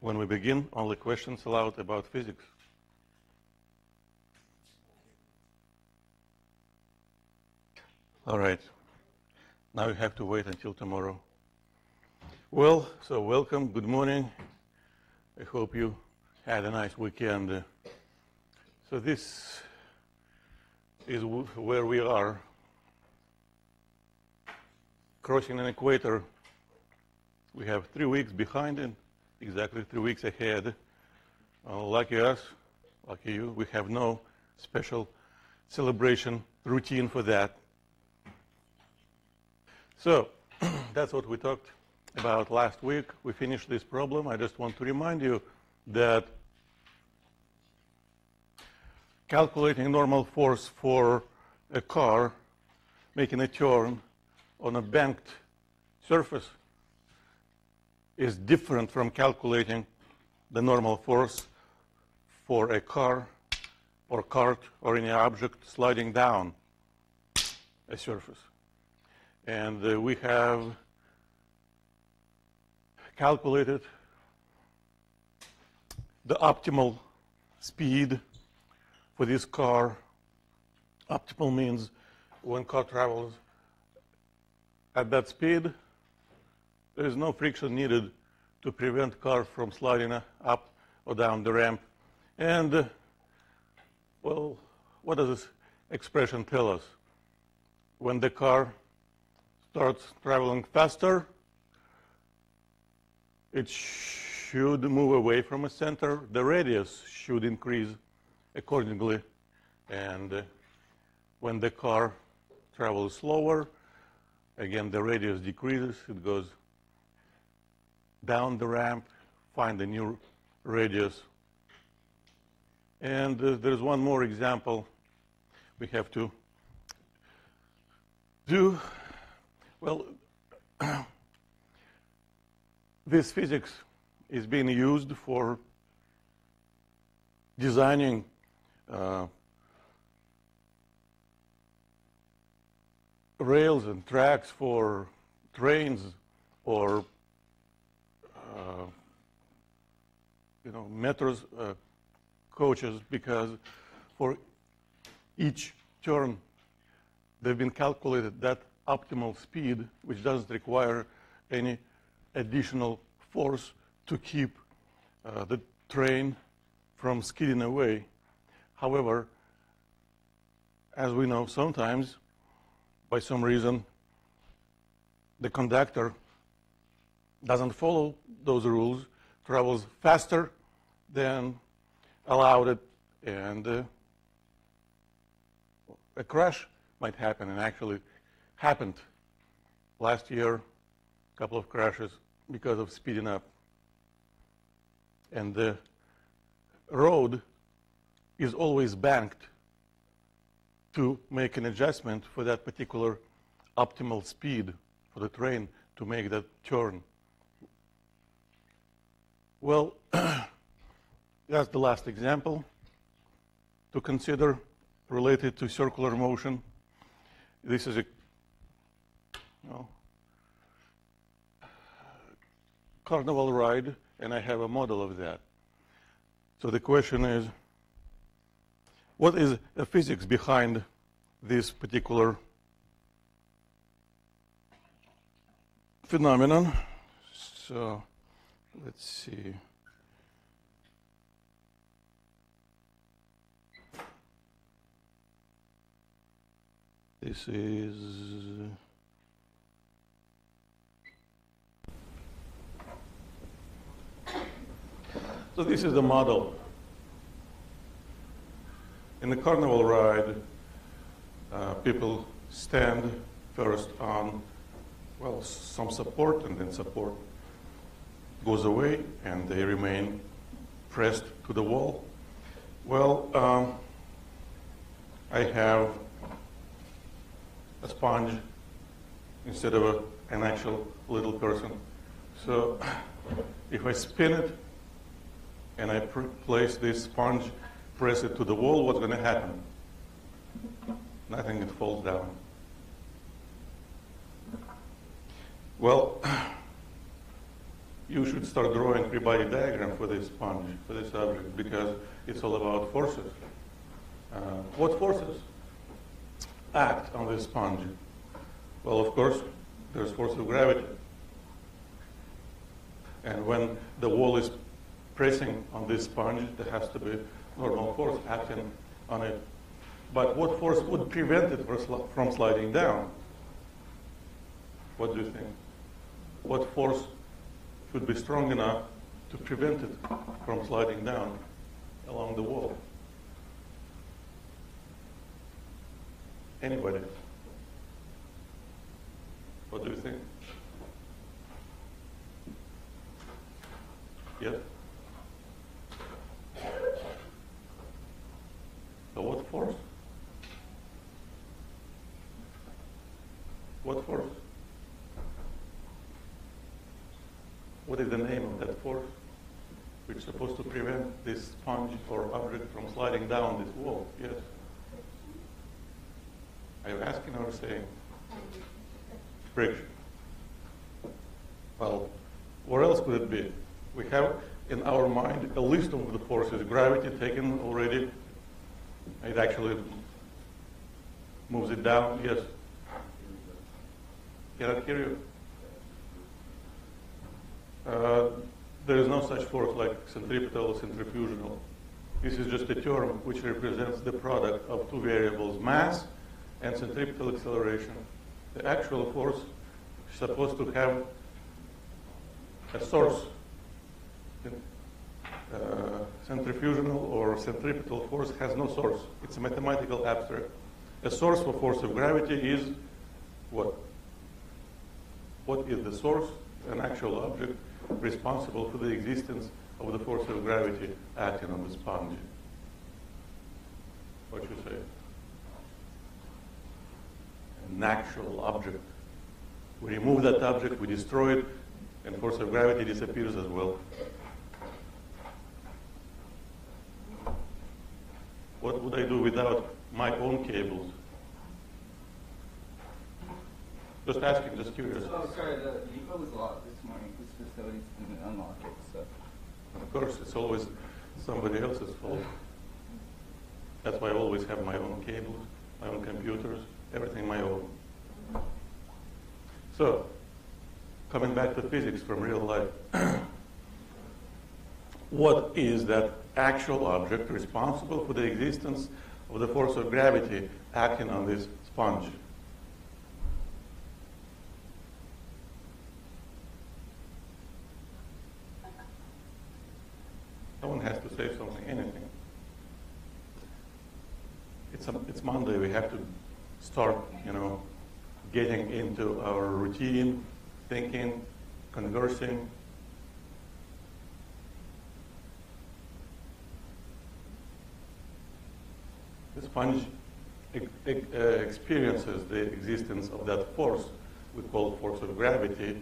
When we begin, only questions allowed about physics. All right. Now you have to wait until tomorrow. Well, so welcome. Good morning. I hope you had a nice weekend. So this is where we are, crossing an equator. We have 3 weeks behind it, exactly 3 weeks ahead. Lucky us, lucky you, we have no special celebration routine for that. So that's what we talked about last week. We finished this problem. I just want to remind you that calculating normal force for a car making a turn on a banked surface is different from calculating the normal force for a car or cart or any object sliding down a surface. And we have calculated the optimal speed for this car. Optimal means when car travels at that speed, there is no friction needed to prevent car from sliding up or down the ramp. And, well, what does this expression tell us? When the car starts traveling faster, it should move away from a center. The radius should increase accordingly. And when the car travels slower, again, the radius decreases. It goes down the ramp, find a new radius. And there's one more example we have to do. Well, this physics is being used for designing rails and tracks for trains or metros, coaches, because for each turn they've been calculated that optimal speed, which doesn't require any additional force to keep the train from skidding away. However, as we know, sometimes, by some reason, the conductor doesn't follow those rules, travels faster than allowed, and a crash might happen, and actually happened last year, a couple of crashes because of speeding up. And the road is always banked to make an adjustment for that particular optimal speed for the train to make that turn. Well, that's the last example to consider related to circular motion. This is a carnival ride, and I have a model of that. So the question is, what is the physics behind this particular phenomenon? So let's see. This is so this is the model. In the carnival ride, people stand first on, well, some support, and then support goes away, and they remain pressed to the wall. Well, I have a sponge instead of an actual little person. So if I spin it and I place this sponge, press it to the wall, what's going to happen? Nothing, it falls down. Well, you should start drawing a free-body diagram for this sponge, for this object, because it's all about forces. What forces act on this sponge? Well, of course, there's force of gravity. And when the wall is pressing on this sponge, there has to be normal force acting on it. But what force would prevent it from sliding down? What do you think? What force should be strong enough to prevent it from sliding down along the wall? Anybody? What do you think? Yes? So what force? What force? What is the name of that force which is supposed to prevent this sponge or object from sliding down this wall? Yes? Are you asking or saying? Friction. Well, where else could it be? We have in our mind a list of the forces. Gravity taken already. It actually moves it down. Yes? Cannot hear you. There is no such force like centripetal or centrifugal. This is just a term which represents the product of two variables, mass and centripetal acceleration. The actual force is supposed to have a source. Centrifugal or centripetal force has no source. It's a mathematical abstract. A source for force of gravity is what? What is the source? An actual object responsible for the existence of the force of gravity acting on the sponge. What you say? An actual object. We remove that object, we destroy it, and force of gravity disappears as well. What would I do without my own cables? Just asking, just curious. Oh, sorry, the depot was locked this morning. This facility didn't unlock it, so. Of course, it's always somebody else's fault. That's why I always have my own cables, my own computers, everything my own. So, coming back to physics from real life, what is that actual object responsible for the existence of the force of gravity acting on this sponge? Someone has to say something, anything. It's Monday, we have to start, getting into our routine, thinking, conversing. The sponge experiences the existence of that force we call force of gravity,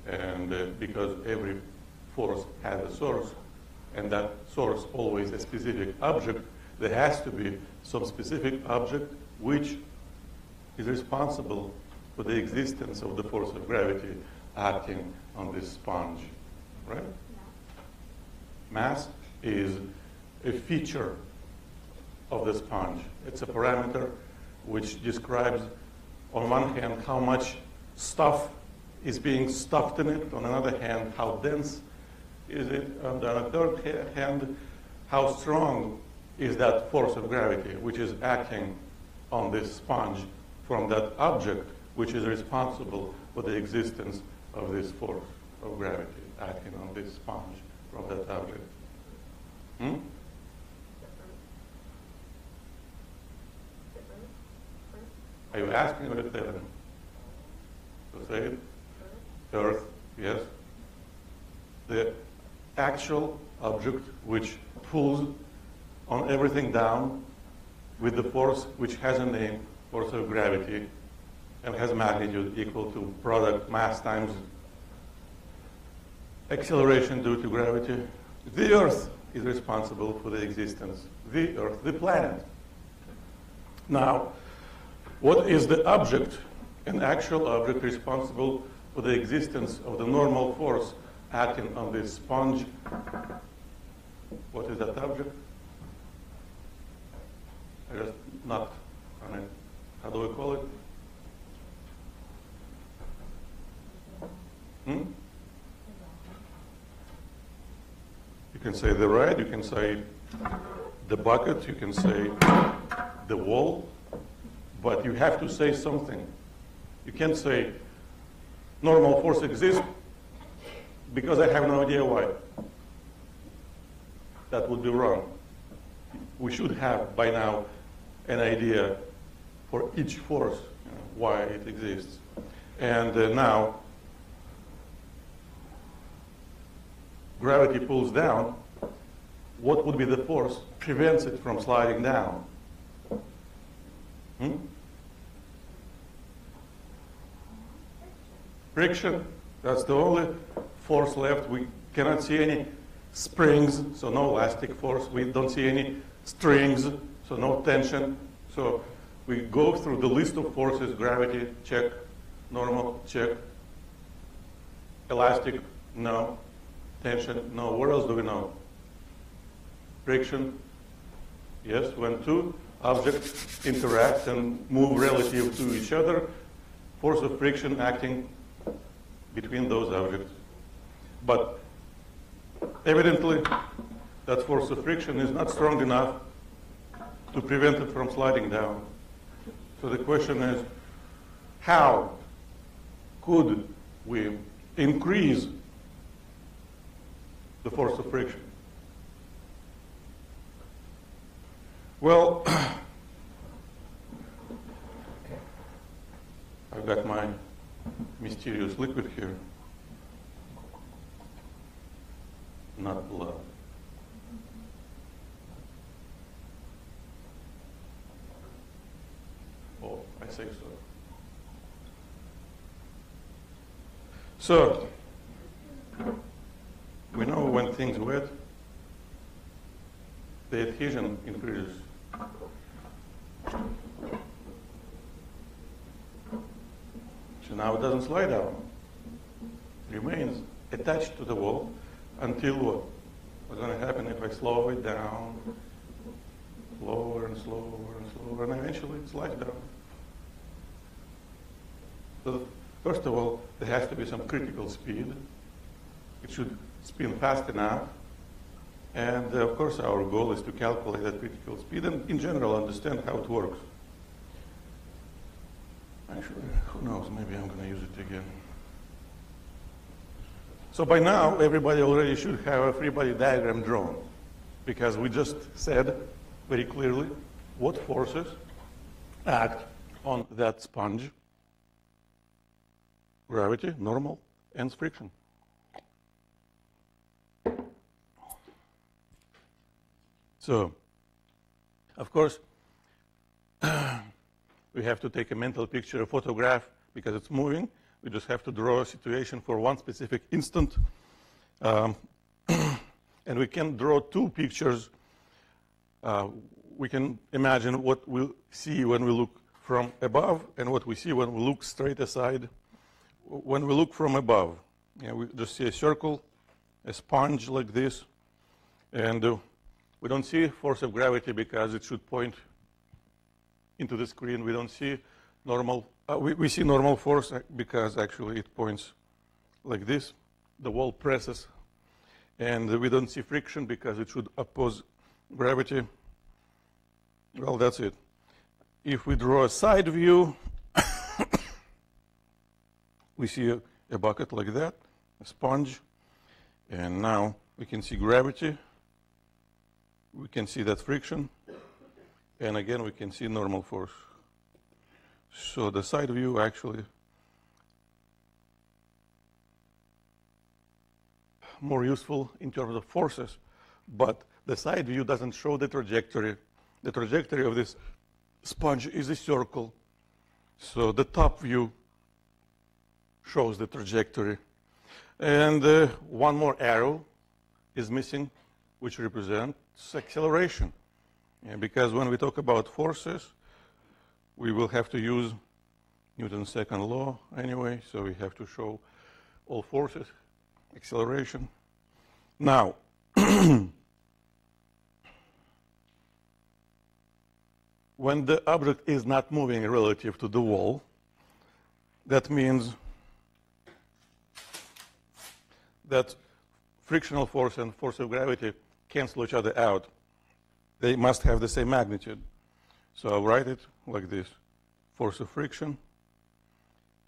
and because every force has a source, and that source always a specific object, there has to be some specific object which is responsible for the existence of the force of gravity acting on this sponge, right? Mass is a feature of the sponge. It's a parameter which describes, on one hand, how much stuff is being stuffed in it, on another hand, how dense is it, and on a third hand, how strong is that force of gravity which is acting on this sponge from that object which is responsible for the existence of this force of gravity acting on this sponge from that object. Are you asking or telling? So say it. Earth, yes. The actual object which pulls on everything down with the force which has a name, force of gravity, and has magnitude equal to product mass times acceleration due to gravity. The Earth is responsible for the existence. The Earth, the planet. Now, what is the object, an actual object responsible for the existence of the normal force acting on this sponge. What is that object? I just not on it. How do we call it? You can say the rod, you can say the bucket, you can say the wall, but you have to say something. You can't say normal force exists because I have no idea why. That would be wrong. We should have by now an idea for each force, why it exists. And now gravity pulls down. What would be the force prevents it from sliding down? Friction. That's the only force left. We cannot see any springs, so no elastic force. We don't see any strings, so no tension. So we go through the list of forces: gravity, check; normal, check; elastic, no; tension, no. What else do we know? Friction, yes. When two objects interact and move relative to each other, force of friction acting between those objects. But evidently, that force of friction is not strong enough to prevent it from sliding down. So the question is, how could we increase the force of friction? Well, I've got my mysterious liquid here. Not blood. Oh, I say so. So, we know when things wet, the adhesion increases. So now it doesn't slide down. It remains attached to the wall until what? What's going to happen if I slow it down, slower and slower and slower, and eventually it slides down? So first of all, there has to be some critical speed. It should spin fast enough. And of course, our goal is to calculate that critical speed and in general understand how it works. Actually, who knows, maybe I'm going to use it again. So by now, everybody already should have a free body diagram drawn, because we just said very clearly what forces act on that sponge: gravity, normal, and friction. So, of course, we have to take a mental picture, a photograph, because it's moving. We just have to draw a situation for one specific instant. And we can draw two pictures. We can imagine what we'll see when we look from above and what we see when we look straight aside. When we look from above, we just see a circle, a sponge like this, and we don't see force of gravity because it should point into the screen. We don't see normal, we see normal force because actually it points like this. The wall presses. And we don't see friction because it should oppose gravity. Well, that's it. If we draw a side view, we see a bucket like that, a sponge. And now we can see gravity. We can see that friction. And again, we can see normal force. So the side view actually more useful in terms of forces, but the side view doesn't show the trajectory. The trajectory of this sponge is a circle. So the top view shows the trajectory. And one more arrow is missing, which represents acceleration. And because when we talk about forces, we will have to use Newton's second law anyway, so we have to show all forces acceleration. Now, when the object is not moving relative to the wall, that means that frictional force and force of gravity cancel each other out. They must have the same magnitude. So I'll write it like this. Force of friction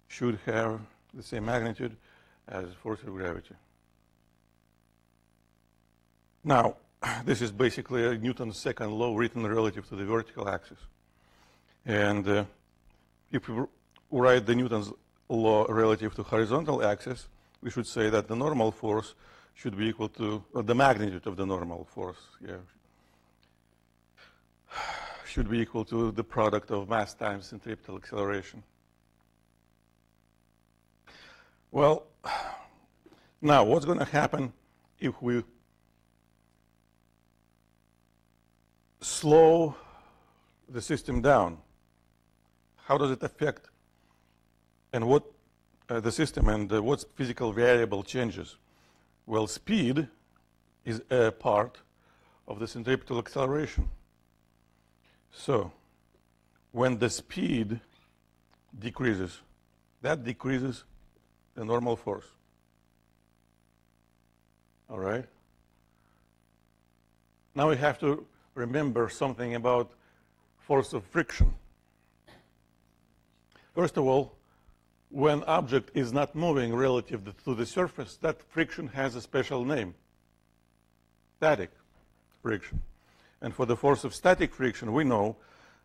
should have the same magnitude as force of gravity. Now, this is basically Newton's second law written relative to the vertical axis. And if we write the Newton's law relative to horizontal axis, we should say that the normal force should be equal to the magnitude of the normal force. Yeah, should be equal to the product of mass times centripetal acceleration. Well, now what's going to happen if we slow the system down? How does it affect and what the system and what physical variable changes? Well, speed is a part of the centripetal acceleration. So when the speed decreases, that decreases the normal force. All right? Now we have to remember something about force of friction. First of all, when object is not moving relative to the surface, that friction has a special name, static friction. And for the force of static friction, we know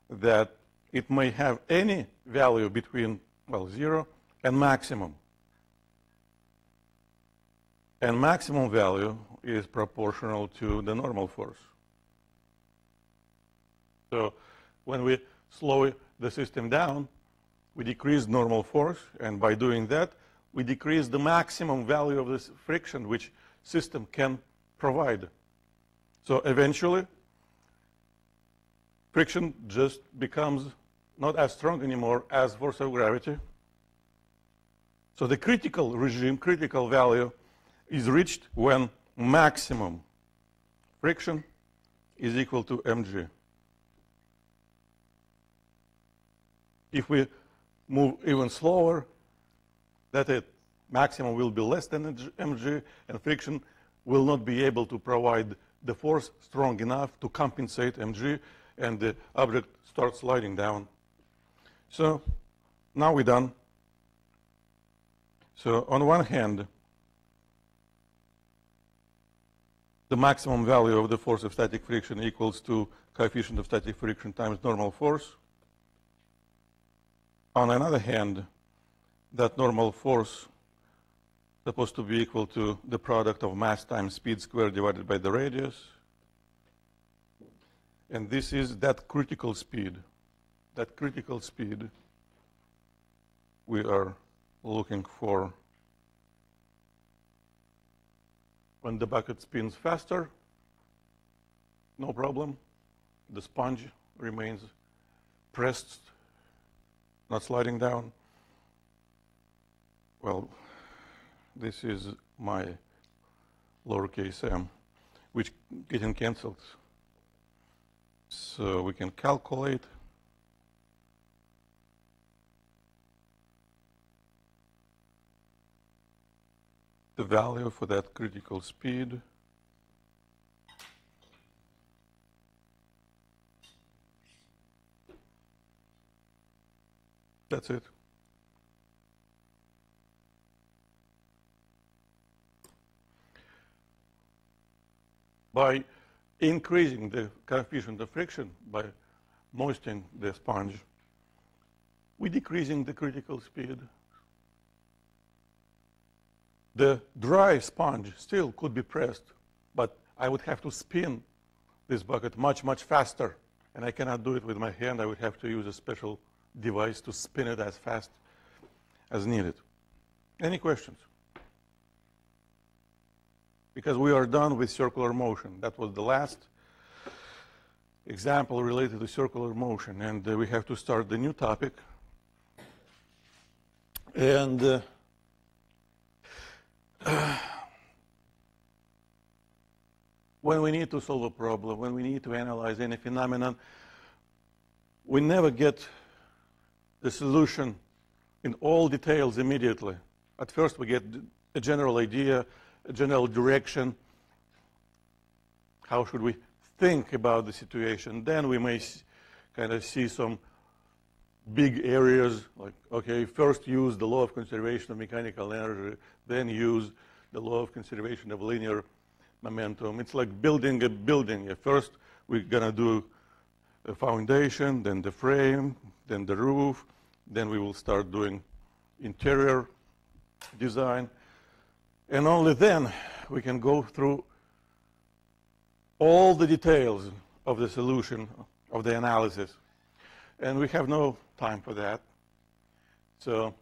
that it may have any value between, well, 0 and maximum. And maximum value is proportional to the normal force. So when we slow the system down, we decrease normal force, and by doing that, we decrease the maximum value of this friction which system can provide. So eventually, friction just becomes not as strong anymore as force of gravity. So the critical regime, critical value, is reached when maximum friction is equal to mg. If we move even slower, that it maximum will be less than mg, and friction will not be able to provide the force strong enough to compensate mg, and the object starts sliding down. So now we're done. So on one hand, the maximum value of the force of static friction equals to coefficient of static friction times normal force. On another hand, that normal force is supposed to be equal to the product of mass times speed squared divided by the radius. And this is that critical speed. That critical speed we are looking for when the bucket spins faster. No problem. The sponge remains pressed, not sliding down. Well, this is my lowercase m, which getting canceled. So we can calculate the value for that critical speed. That's it. By increasing the coefficient of friction, by moistening the sponge, we're decreasing the critical speed. The dry sponge still could be pressed, but I would have to spin this bucket much, much faster. And I cannot do it with my hand. I would have to use a special device to spin it as fast as needed. Any questions? Because we are done with circular motion. That was the last example related to circular motion. And we have to start the new topic. And when we need to solve a problem, when we need to analyze any phenomenon, we never get the solution in all details immediately. At first, we get a general idea, a general direction. How should we think about the situation? Then we may kind of see some big areas, like, okay, first use the law of conservation of mechanical energy, then use the law of conservation of linear momentum. It's like building a building. At first, we're going to do a foundation, then the frame, then the roof, then we will start doing interior design. And only then we can go through all the details of the solution, of the analysis. And we have no time for that. So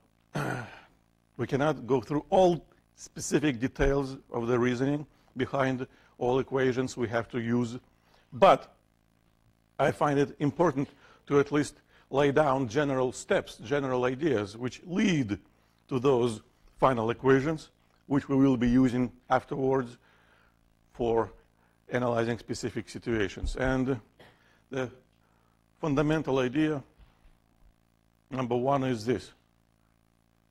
we cannot go through all specific details of the reasoning behind all equations we have to use. But I find it important to at least lay down general steps, general ideas, which lead to those final equations, which we will be using afterwards for analyzing specific situations. And the fundamental idea, number one, is this.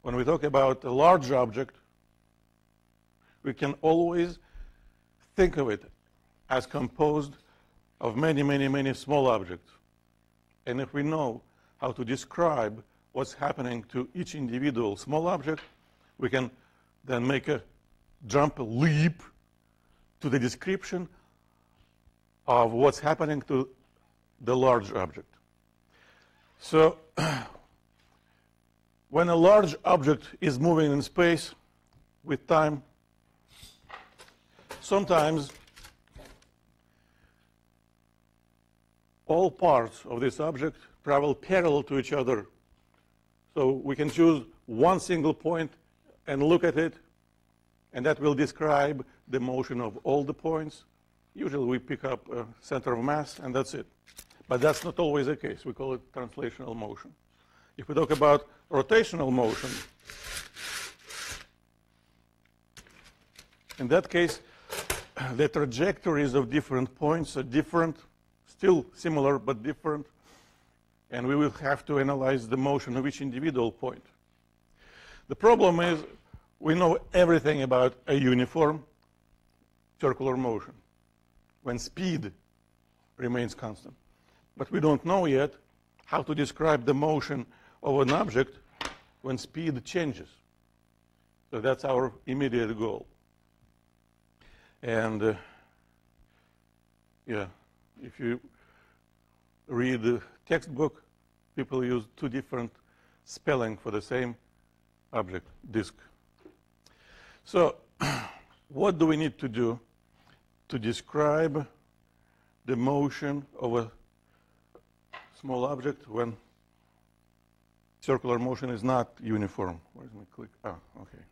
When we talk about a large object, we can always think of it as composed of many, many, many small objects. And if we know how to describe what's happening to each individual small object, we can then make a jump, a leap to the description of what's happening to the large object. So when a large object is moving in space with time, sometimes all parts of this object travel parallel to each other. So we can choose one single point and look at it, and that will describe the motion of all the points. Usually we pick up a center of mass, and that's it. But that's not always the case. We call it translational motion. If we talk about rotational motion, in that case, the trajectories of different points are different, still similar but different, and we will have to analyze the motion of each individual point. The problem is we know everything about a uniform circular motion when speed remains constant. But we don't know yet how to describe the motion of an object when speed changes. So that's our immediate goal. And yeah, if you read the textbook, people use two different spelling for the same object, disk. So what do we need to do to describe the motion of a small object when circular motion is not uniform? Where's my click? Ah, okay.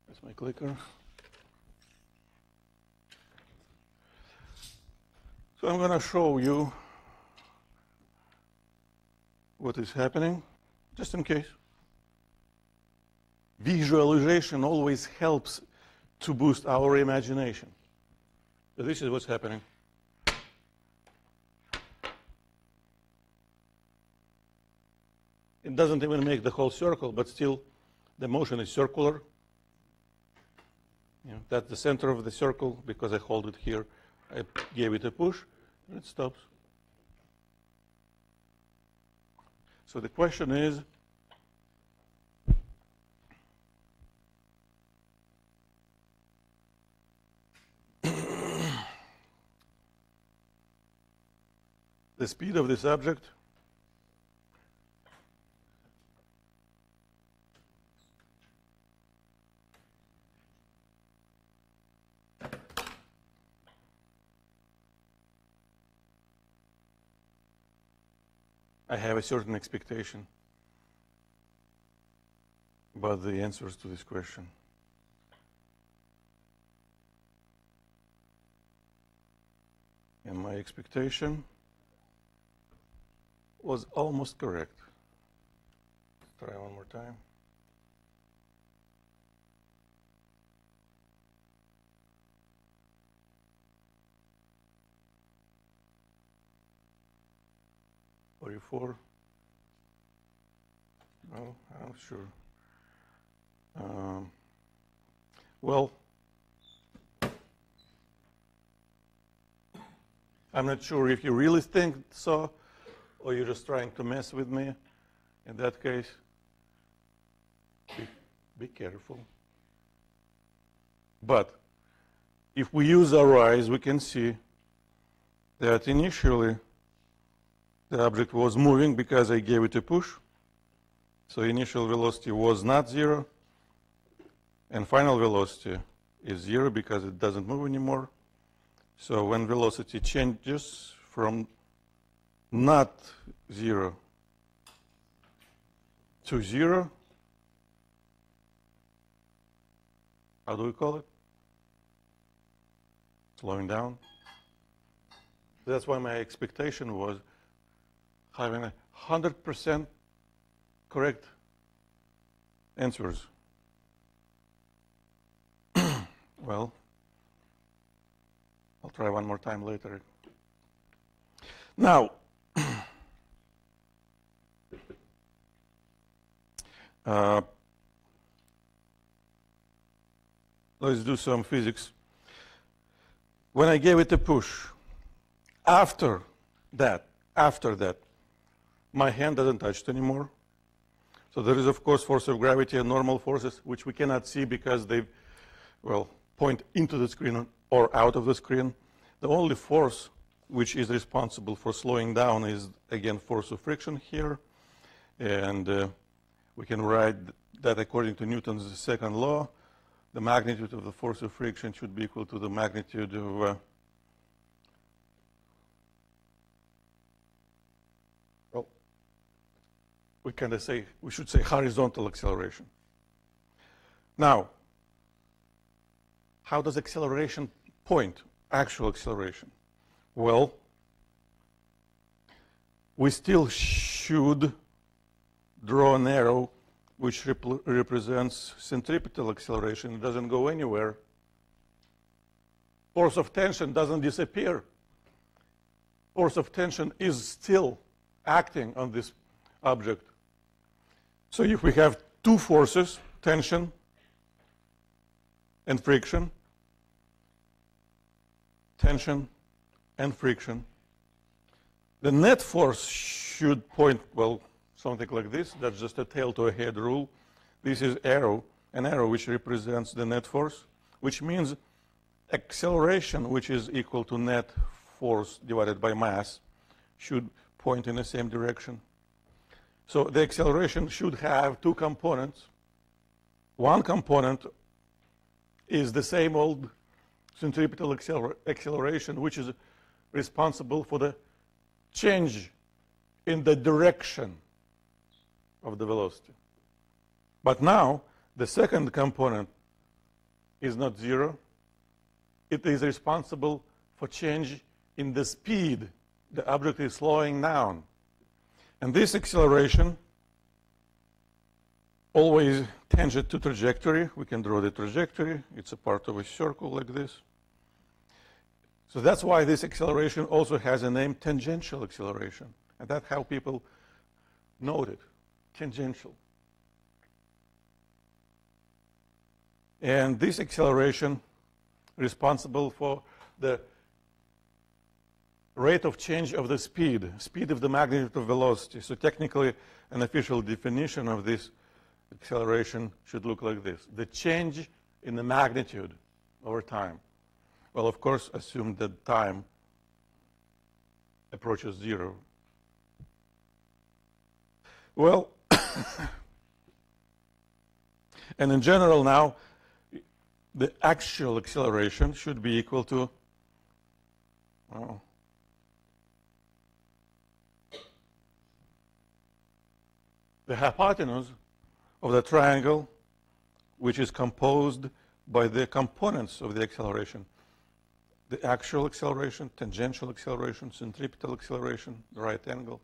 That's my clicker. So I'm going to show you what is happening, just in case. Visualization always helps to boost our imagination. So this is what's happening. It doesn't even make the whole circle, but still the motion is circular. You know, that's the center of the circle. Because I hold it here, I gave it a push, and it stops. So the question is, the speed of this object I have a certain expectation about the answers to this question. And my expectation was almost correct. Try one more time. 44. No, I'm not sure. Well, I'm not sure if you really think so, or you're just trying to mess with me. In that case, be careful. But if we use our eyes, we can see that initially the object was moving because I gave it a push. So initial velocity was not 0, and final velocity is 0 because it doesn't move anymore. So when velocity changes from not 0 to 0, how do we call it? Slowing down. That's why my expectation was having 100% correct answers. Well, I'll try one more time later. Now, let's do some physics. When I gave it a push, after that, my hand doesn't touch it anymore. So there is, of course, force of gravity and normal forces, which we cannot see because they, well, point into the screen or out of the screen. The only force which is responsible for slowing down is, again, force of friction here. And we can write that according to Newton's second law, the magnitude of the force of friction should be equal to the magnitude of well, we should say horizontal acceleration. Now, how does acceleration point, actual acceleration? Well, we still should draw an arrow which represents centripetal acceleration. It doesn't go anywhere. Force of tension doesn't disappear. Force of tension is still acting on this object. So if we have two forces, tension and friction, tension and friction, the net force should point, well, something like this. That's just a tail to a head rule. This is an arrow which represents the net force, which means acceleration, which is equal to net force divided by mass, should point in the same direction. So the acceleration should have two components. One component is the same old centripetal acceleration, which is responsible for the change in the direction of the velocity. But now, the second component is not 0. It is responsible for change in the speed. The object is slowing down. And this acceleration always tangent to trajectory. We can draw the trajectory. It's a part of a circle like this. So that's why this acceleration also has a name, tangential acceleration. And that's how people note it. Tangential. And this acceleration responsible for the rate of change of the speed of the magnitude of velocity. So technically, an official definition of this acceleration should look like this: the change in the magnitude over time. Well, of course, assume that time approaches 0. Well, and in general now, the actual acceleration should be equal to, well, the hypotenuse of the triangle, which is composed by the components of the acceleration. The actual acceleration, tangential acceleration, centripetal acceleration, right angle.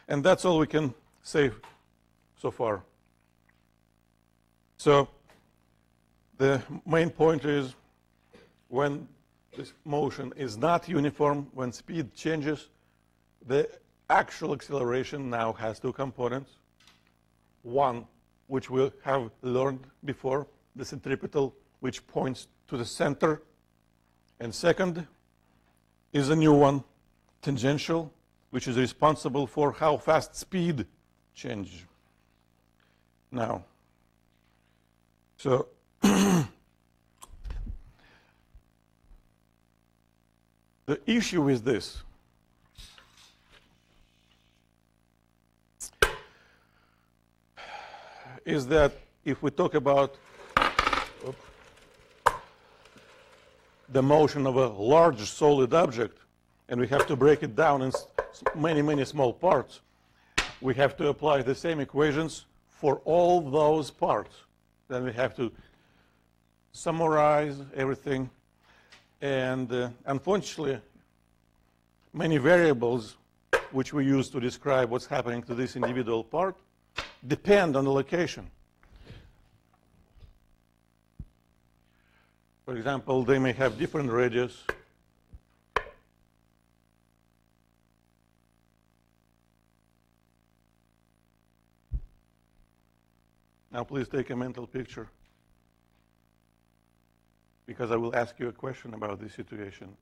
And that's all we can say so far. So the main point is, when this motion is not uniform when speed changes, the actual acceleration now has two components. One, which we have learned before, the centripetal, which points to the center. And second is a new one, tangential, which is responsible for how fast speed changes. Now, so the issue is this. Is that if we talk about the motion of a large solid object, and we have to break it down in many, many small parts, we have to apply the same equations for all those parts. Then we have to summarize everything. And unfortunately, many variables which we use to describe what's happening to this individual part depend on the location. For example, they may have different radius. Now please take a mental picture, because I will ask you a question about this situation,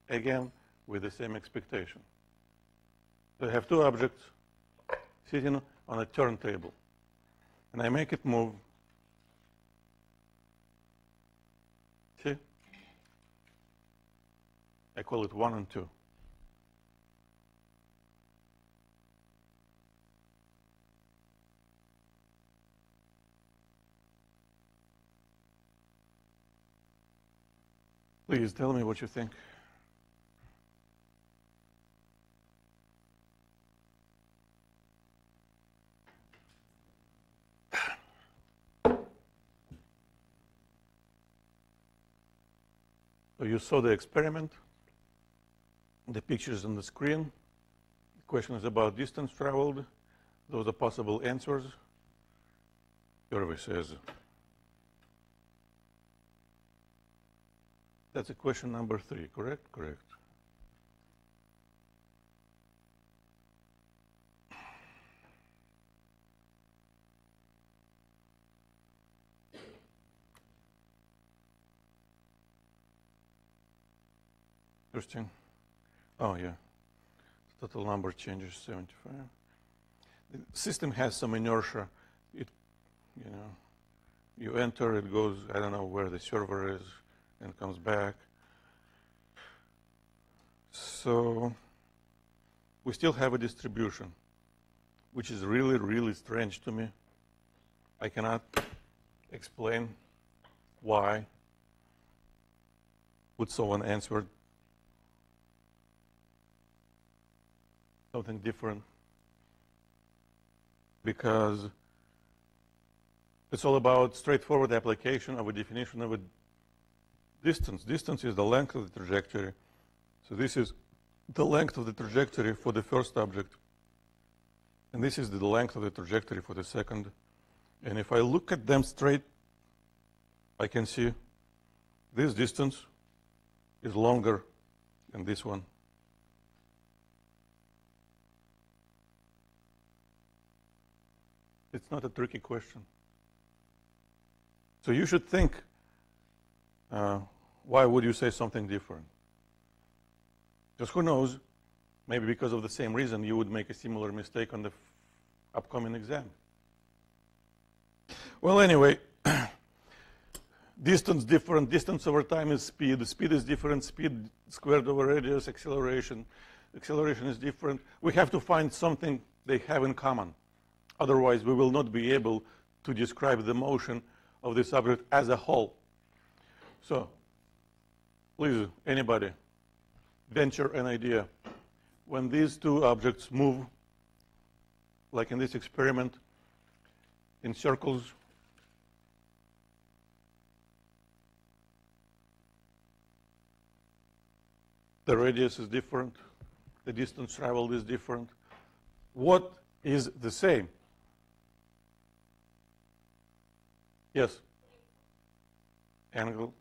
again, with the same expectation. So I have two objects sitting on a turntable, and I make it move. See? I call it 1 and 2. Please tell me what you think. So you saw the experiment, the pictures on the screen. The question is about distance traveled. Those are possible answers. Irvi says, that's a question number 3, correct? Correct. Interesting. Oh, yeah. Total number changes 75. The system has some inertia. It, you enter, it goes, I don't know where the server is, and comes back. So we still have a distribution, which is really, really strange to me. I cannot explain why. Would someone answer something different? Because it's all about straightforward application of a definition of a distance. Distance is the length of the trajectory. So this is the length of the trajectory for the first object. And this is the length of the trajectory for the second. And if I look at them straight, I can see this distance is longer than this one. It's not a tricky question. So you should think, why would you say something different? Because who knows, maybe because of the same reason you would make a similar mistake on the upcoming exam. Well, anyway, distance different, distance over time is speed. Speed is different, speed squared over radius, acceleration. Acceleration is different. We have to find something they have in common. Otherwise, we will not be able to describe the motion of this object as a whole. So, please, anybody, venture an idea. When these two objects move, like in this experiment, in circles, the radius is different, the distance traveled is different. What is the same? Yes? Angle?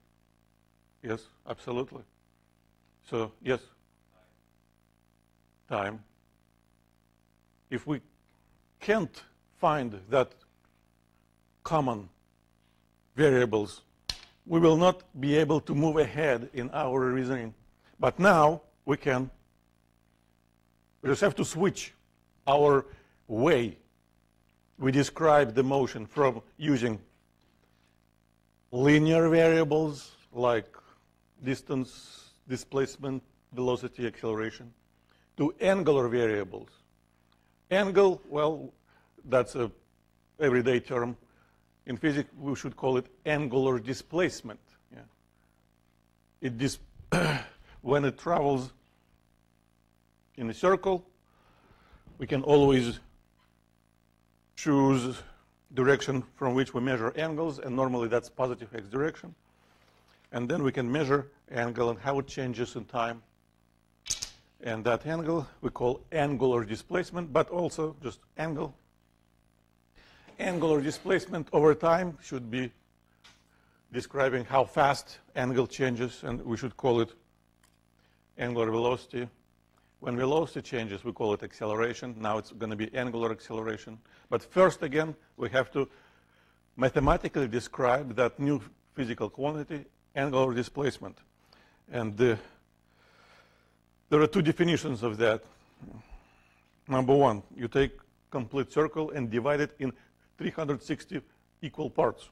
Yes, absolutely. So, yes? Time. If we can't find that common variables, we will not be able to move ahead in our reasoning. But now we can. We just have to switch our way we describe the motion from using linear variables like distance, displacement, velocity, acceleration, to angular variables. Angle, well, that's a everyday term. In physics, we should call it angular displacement. Yeah. When it travels in a circle, we can always choose direction from which we measure angles, and normally that's positive x direction. And then we can measure angle and how it changes in time. And that angle we call angular displacement, but also just angle. Angular displacement over time should be describing how fast angle changes, and we should call it angular velocity. When velocity changes, we call it acceleration. Now it's going to be angular acceleration. But first, again, we have to mathematically describe that new physical quantity, angular displacement. And there are two definitions of that. Number one, you take complete circle and divide it in 360 equal parts.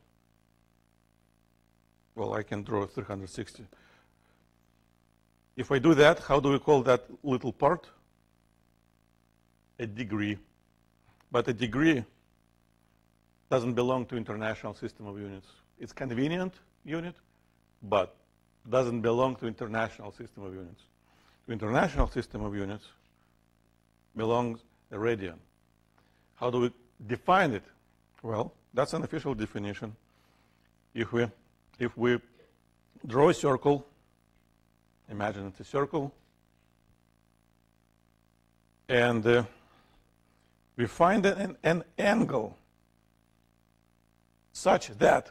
Well, I can draw 360. If I do that, how do we call that little part? A degree. But a degree doesn't belong to international system of units. It's convenient unit, but doesn't belong to international system of units. To international system of units belongs a radian. How do we define it? Well, that's an official definition. If we draw a circle, imagine it's a circle, and we find an angle such that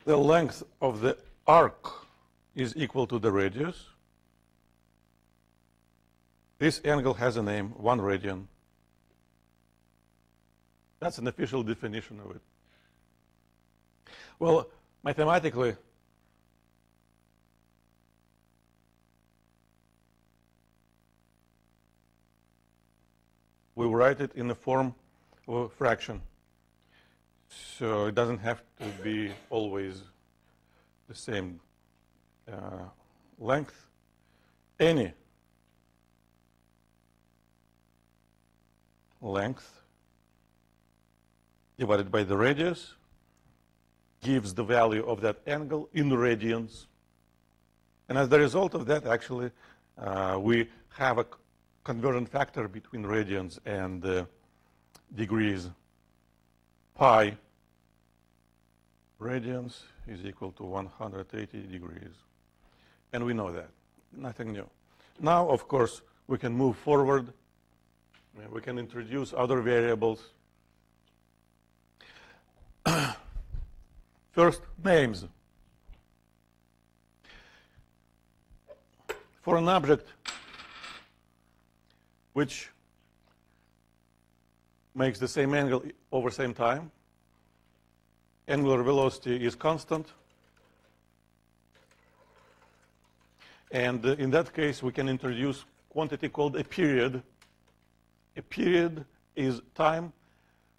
the length of the arc is equal to the radius. This angle has a name, 1 radian. That's an official definition of it. Well, mathematically, we write it in the form of a fraction. So it doesn't have to be always the same length. Any length divided by the radius gives the value of that angle in radians. And as the result of that, actually, we have a conversion factor between radians and degrees. Pi radians is equal to 180 degrees. And we know that. Nothing new. Now, of course, we can move forward. We can introduce other variables. First, names. For an object which makes the same angle over same time, angular velocity is constant. And in that case, we can introduce quantity called a period. A period is time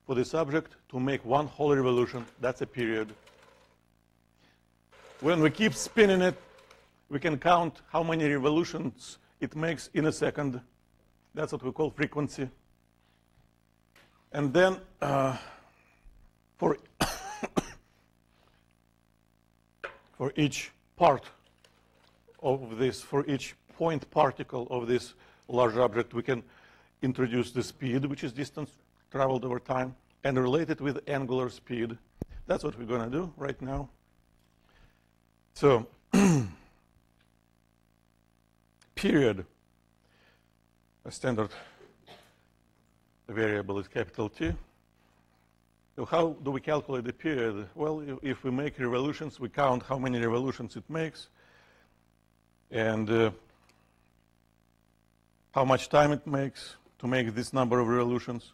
for this object to make one whole revolution. That's a period. When we keep spinning it, we can count how many revolutions it makes in a second. That's what we call frequency. And then for for each part of this, for each point particle of this large object, we can introduce the speed, which is distance traveled over time, and relate it with angular speed. That's what we're going to do right now. So, period, a standard variable is capital T. So how do we calculate the period? Well, if we make revolutions, we count how many revolutions it makes. And how much time it makes to make this number of revolutions.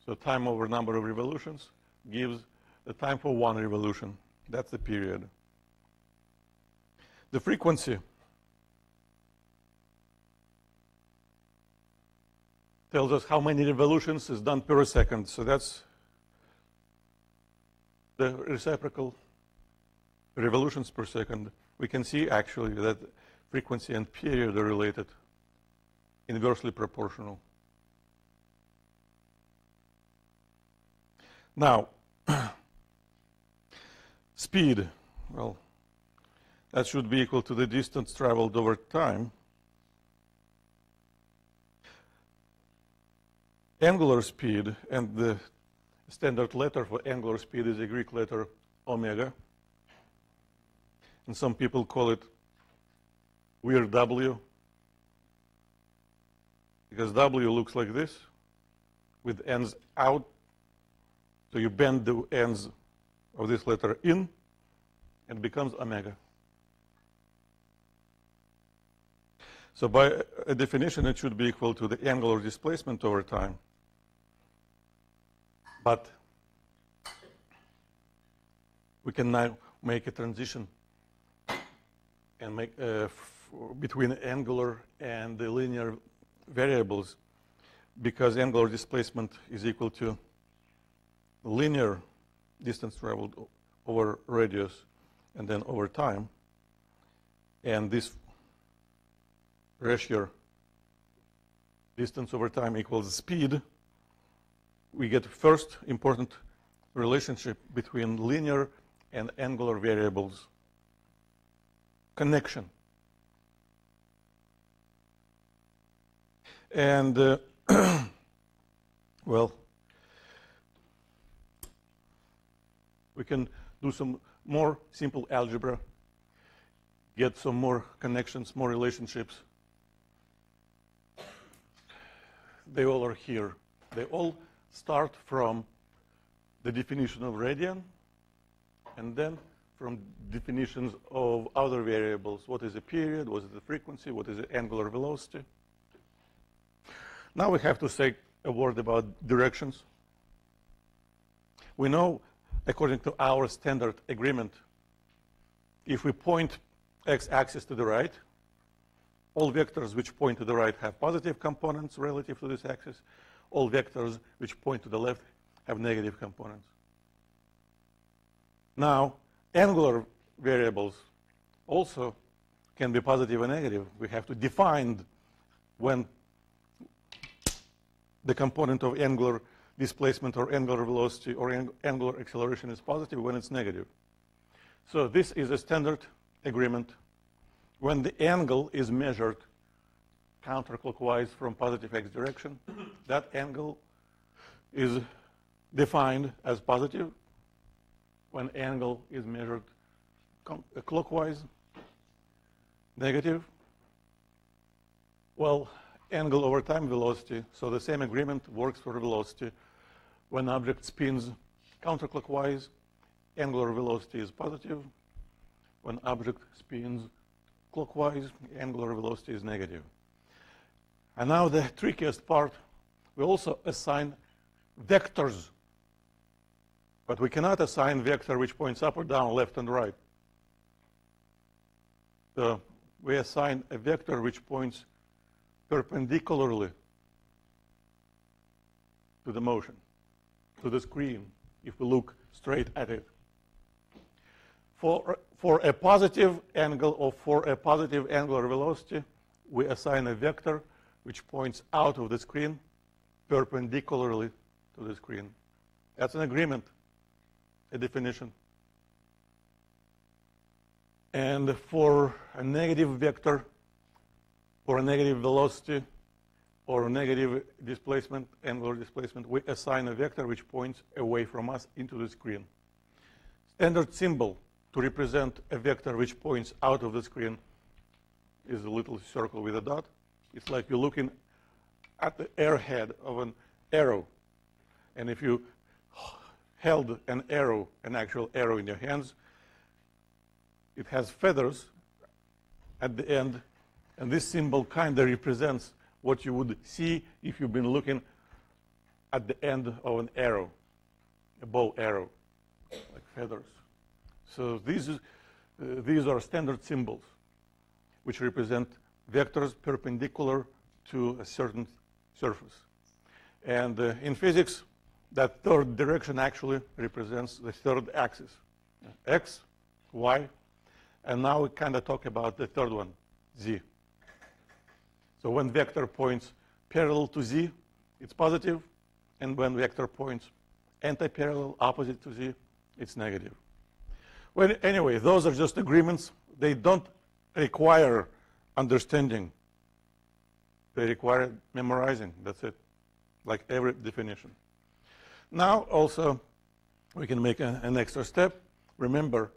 So time over number of revolutions gives the time for one revolution. That's the period. The frequency tells us how many revolutions is done per second. So that's the reciprocal revolutions per second. We can see actually that frequency and period are related, inversely proportional. Now, speed, well, that should be equal to the distance traveled over time. Angular speed, and the standard letter for angular speed is a Greek letter omega. And some people call it weird W, because W looks like this, with ends out. So you bend the ends of this letter in, and it becomes omega. So by a definition, it should be equal to the angular displacement over time. But we can now make a transition and make between angular and the linear variables, because angular displacement is equal to linear distance traveled over radius and then over time. And this ratio, distance over time equals speed, we get first important relationship between linear and angular variables. Connection. And, well, we can do some more simple algebra, get some more connections, more relationships. They all are here. They all start from the definition of radian, and then from definitions of other variables. What is the period? What is the frequency? What is the angular velocity? Now we have to say a word about directions. We know, according to our standard agreement, if we point x-axis to the right, all vectors which point to the right have positive components relative to this axis. All vectors which point to the left have negative components. Now, angular variables also can be positive and negative. We have to define when the component of angular displacement or angular velocity or angular acceleration is positive, when it's negative. So this is a standard agreement. When the angle is measured counterclockwise from positive x direction, that angle is defined as positive. When angle is measured clockwise, negative. Well, angle over time velocity, so the same agreement works for velocity. When object spins counterclockwise, angular velocity is positive. When object spins clockwise, angular velocity is negative. And now the trickiest part, we also assign vectors. But we cannot assign vector which points up or down, left and right. So we assign a vector which points perpendicularly to the motion, to the screen, if we look straight at it. For a positive angle or for a positive angular velocity, we assign a vector which points out of the screen perpendicularly to the screen. That's an agreement, a definition. And for a negative vector, for a negative velocity, or a negative displacement, angular displacement, we assign a vector which points away from us into the screen. Standard symbol to represent a vector which points out of the screen is a little circle with a dot. It's like you're looking at the airhead of an arrow. And if you held an arrow, an actual arrow in your hands, it has feathers at the end. And this symbol kind of represents what you would see if you've been looking at the end of an arrow, a bow arrow, like feathers. So these are standard symbols which represent vectors perpendicular to a certain surface. And in physics, that third direction actually represents the third axis, x, y, and now we kind of talk about the third one, z. So when vector points parallel to z, it's positive, and when vector points anti-parallel, opposite to z, it's negative. Well, anyway, those are just agreements. They don't require understanding. They require memorizing. That's it, like every definition. Now, also, we can make an extra step. Remember,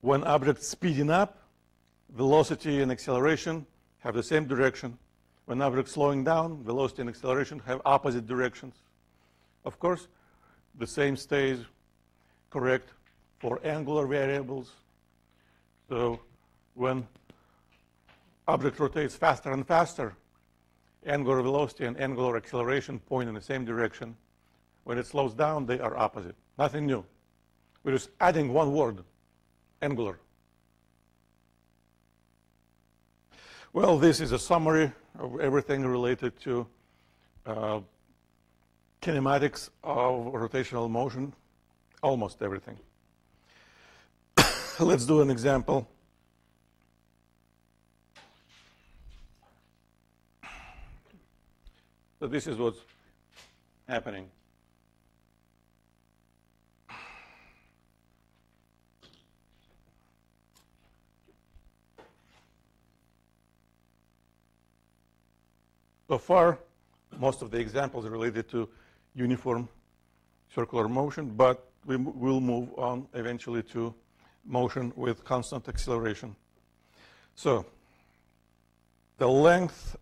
when objects speeding up, velocity and acceleration have the same direction. When objects slowing down, velocity and acceleration have opposite directions. Of course, the same stays correct for angular variables. So when object rotates faster and faster, angular velocity and angular acceleration point in the same direction. When it slows down, they are opposite. Nothing new. We're just adding one word, angular. Well, this is a summary of everything related to kinematics of rotational motion, almost everything. Let's do an example. So this is what's happening. So far, most of the examples are related to uniform circular motion, but we will move on eventually to motion with constant acceleration. So the length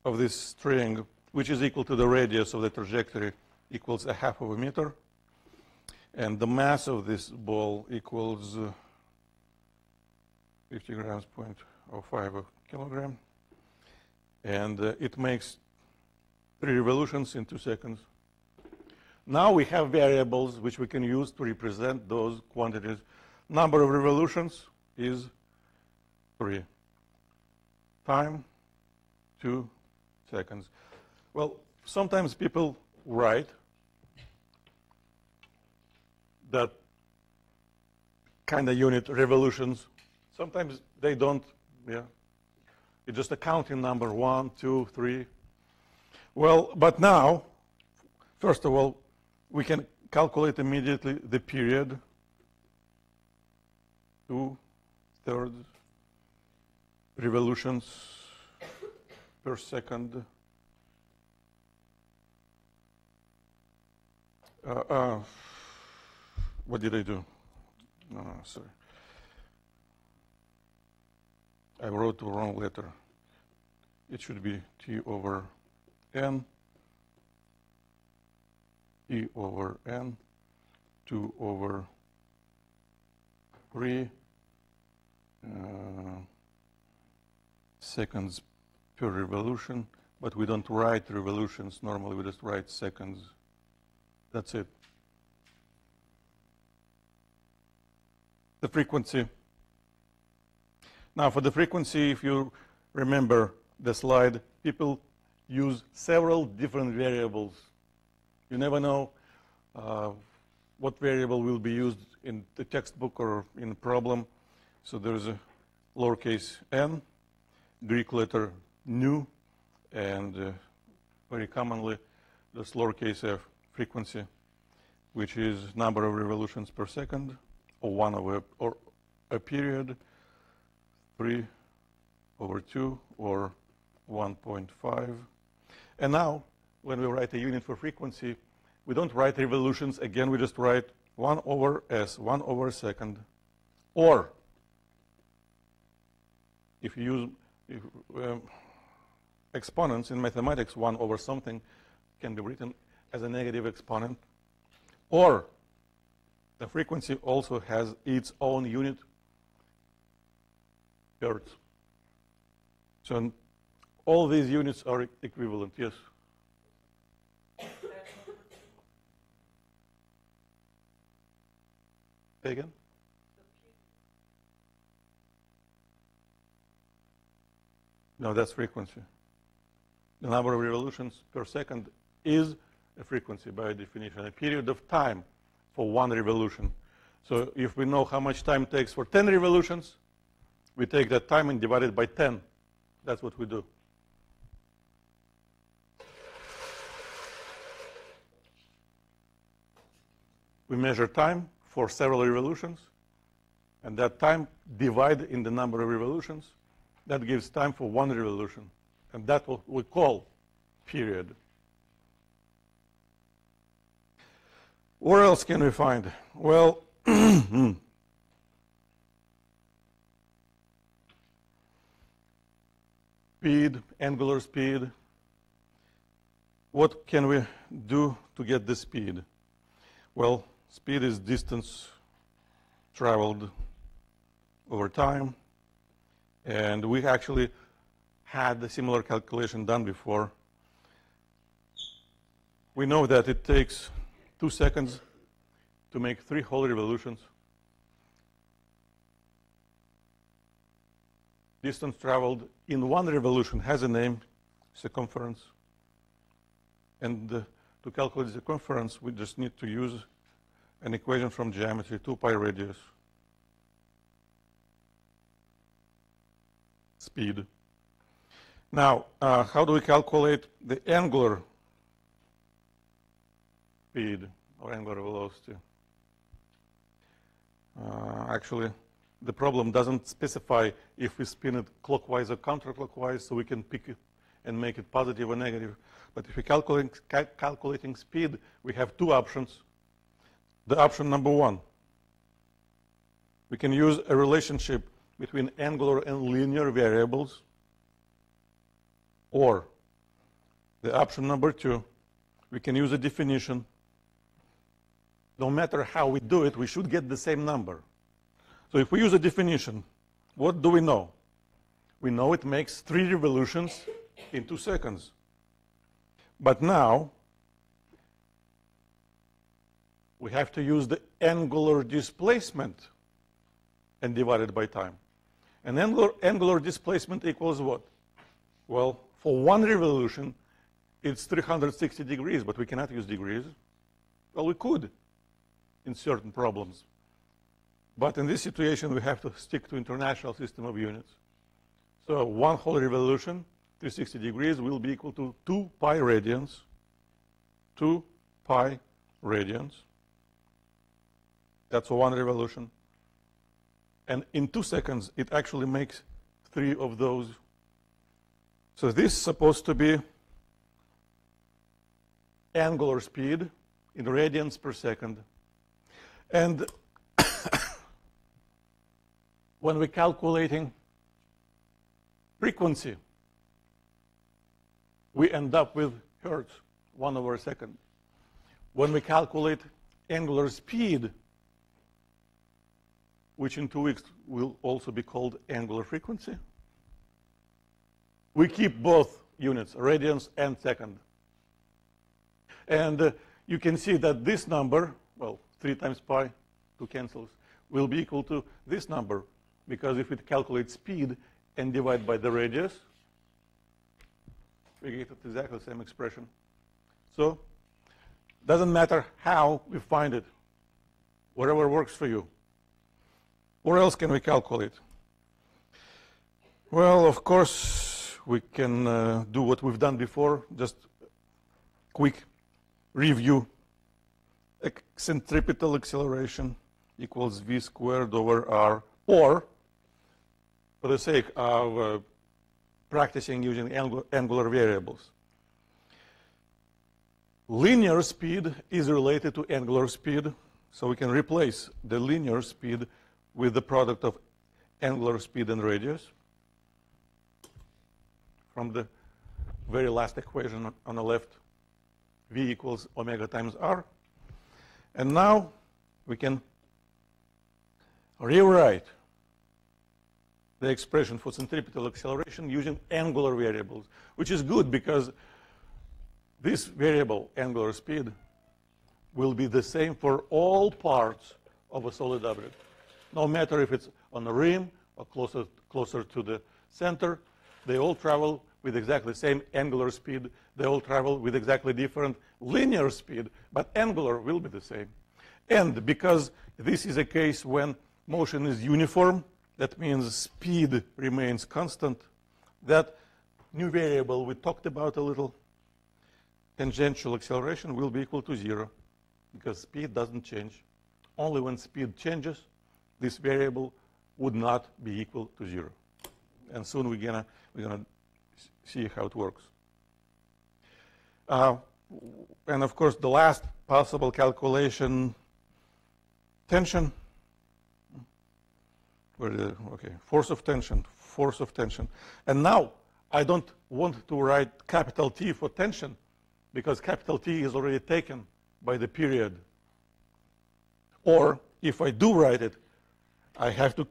of this string, which is equal to the radius of the trajectory, equals 1/2 meter. And the mass of this ball equals 50 grams, 0.05 kilogram. And it makes 3 revolutions in 2 seconds. Now we have variables which we can use to represent those quantities. Number of revolutions is 3. Time, 2 seconds. Well, sometimes people write that kind of unit, revolutions. Sometimes they don't, yeah. It's just a counting number, 1, 2, 3. Well, but now, first of all, we can calculate immediately the period, 2/3 revolutions per second. What did I do? No, sorry. I wrote the wrong letter. It should be T over N, E over N, 2 over 3 seconds per revolution, but we don't write revolutions. Normally we just write seconds. That's it. The frequency. Now for the frequency, if you remember the slide, people use several different variables. You never know what variable will be used in the textbook or in a problem. So there's a lowercase n, Greek letter nu, and very commonly there's lowercase f, frequency, which is number of revolutions per second, or 1 over or a period, 3 over 2, or 1.5. And now, when we write a unit for frequency, we don't write revolutions. Again, we just write 1 over s, 1 over a second. Or, if you use exponents in mathematics, 1 over something can be written as a negative exponent. Or, the frequency also has its own unit, hertz. So all these units are equivalent, yes? Say again? No, that's frequency. The number of revolutions per second is a frequency by definition, a period of time for one revolution. So if we know how much time it takes for 10 revolutions, we take that time and divide it by 10. That's what we do. We measure time for several revolutions, and that time divided in the number of revolutions, that gives time for one revolution. And that's what we call period. Where else can we find? Well, speed, angular speed. What can we do to get the speed? Well, speed is distance traveled over time. And we actually had a similar calculation done before. We know that it takes 2 seconds to make 3 whole revolutions. Distance traveled in one revolution has a name, circumference. And to calculate the circumference, we just need to use an equation from geometry, 2 pi radius speed. Now, how do we calculate the angular speed or angular velocity? Actually, the problem doesn't specify if we spin it clockwise or counterclockwise, so we can pick it and make it positive or negative. But if we're calculating speed, we have 2 options. The option number 1, we can use a relationship between angular and linear variables. Or the option number 2, we can use a definition. No matter how we do it, we should get the same number. So if we use a definition, what do we know? We know it makes 3 revolutions in 2 seconds. But now, we have to use the angular displacement and divide it by time. And angular displacement equals what? Well, for one revolution, it's 360 degrees, but we cannot use degrees. Well, we could in certain problems. But in this situation, we have to stick to international system of units. So one whole revolution, 360 degrees, will be equal to 2 pi radians. 2 pi radians. That's one revolution. And in 2 seconds, it actually makes 3 of those. So this is supposed to be angular speed in radians per second. And when we're calculating frequency, we end up with hertz, 1 over a second. When we calculate angular speed, which in 2 weeks will also be called angular frequency, we keep both units, radians and second. And you can see that this number, well, 3 times pi, 2 cancels, will be equal to this number. Because if we calculate speed and divide by the radius, we get exactly the same expression. So doesn't matter how we find it, whatever works for you. Where else can we calculate? Well, of course, we can do what we've done before, just quick review. Centripetal acceleration equals v squared over r, or for the sake of practicing using angular variables, linear speed is related to angular speed, so we can replace the linear speed with the product of angular speed and radius from the very last equation on the left, v equals omega times r. And now we can rewrite the expression for centripetal acceleration using angular variables, which is good because this variable, angular speed, will be the same for all parts of a solid object. No matter if it's on the rim or closer to the center, they all travel with exactly the same angular speed. They all travel with exactly different linear speed, but angular will be the same. And because this is a case when motion is uniform, that means speed remains constant, that new variable we talked about a little, tangential acceleration, will be equal to 0 because speed doesn't change. Only when speed changes, this variable would not be equal to 0. And soon we're gonna see how it works. And of course, the last possible calculation, tension. Okay, force of tension. And now I don't want to write capital T for tension because capital T is already taken by the period. Or if I do write it, I have to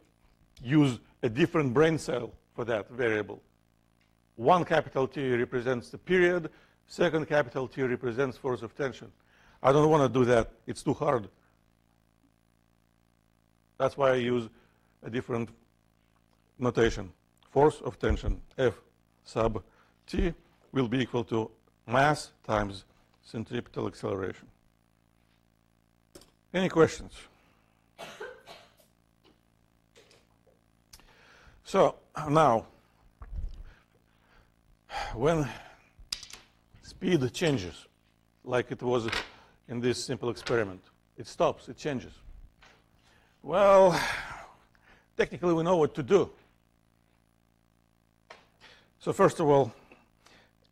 use a different brain cell for that variable. One capital T represents the period, second capital T represents force of tension. I don't want to do that. It's too hard. That's why I use a different notation. Force of tension, F sub T, will be equal to mass times centripetal acceleration. Any questions? So now, when speed changes, like it was in this simple experiment, it stops, it changes. Well, technically we know what to do. So first of all,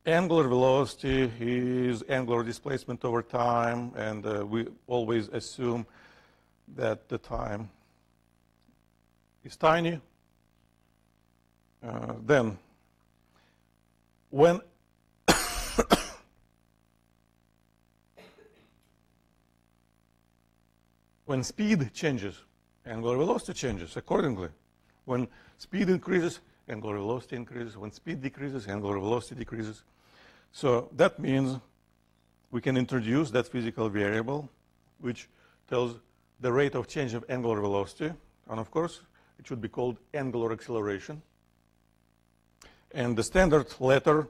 angular velocity is angular displacement over time, and we always assume that the time is tiny. Then, when when speed changes, angular velocity changes accordingly. When speed increases, angular velocity increases. When speed decreases, angular velocity decreases. So that means we can introduce that physical variable which tells the rate of change of angular velocity. And of course, it should be called angular acceleration. And the standard letter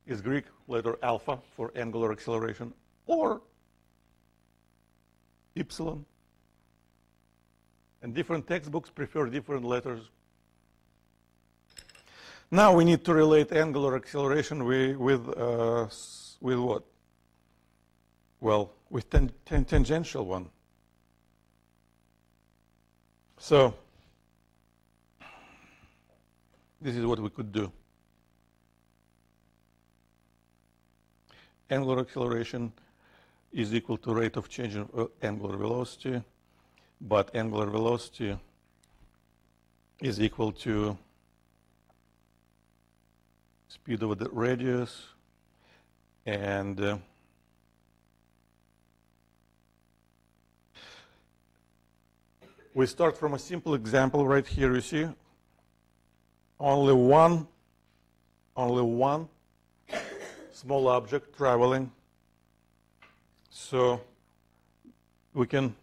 is Greek letter alpha for angular acceleration, or epsilon. And different textbooks prefer different letters. Now we need to relate angular acceleration with what? Well, with tangential one. So this is what we could do. Angular acceleration is equal to rate of change of angular velocity, but angular velocity is equal to speed over the radius, and we start from a simple example right here. You see, only one small object traveling. So we can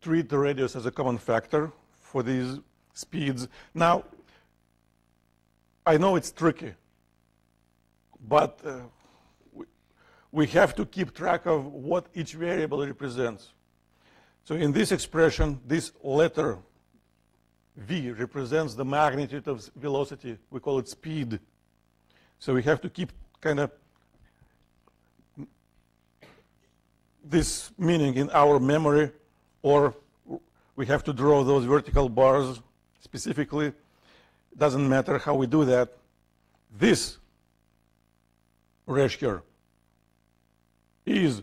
treat the radius as a common factor for these speeds. Now, I know it's tricky, but we have to keep track of what each variable represents. So in this expression, this letter v represents the magnitude of velocity. We call it speed. So we have to keep kind of this meaning in our memory, or we have to draw those vertical bars specifically. Doesn't matter how we do that. This ratio is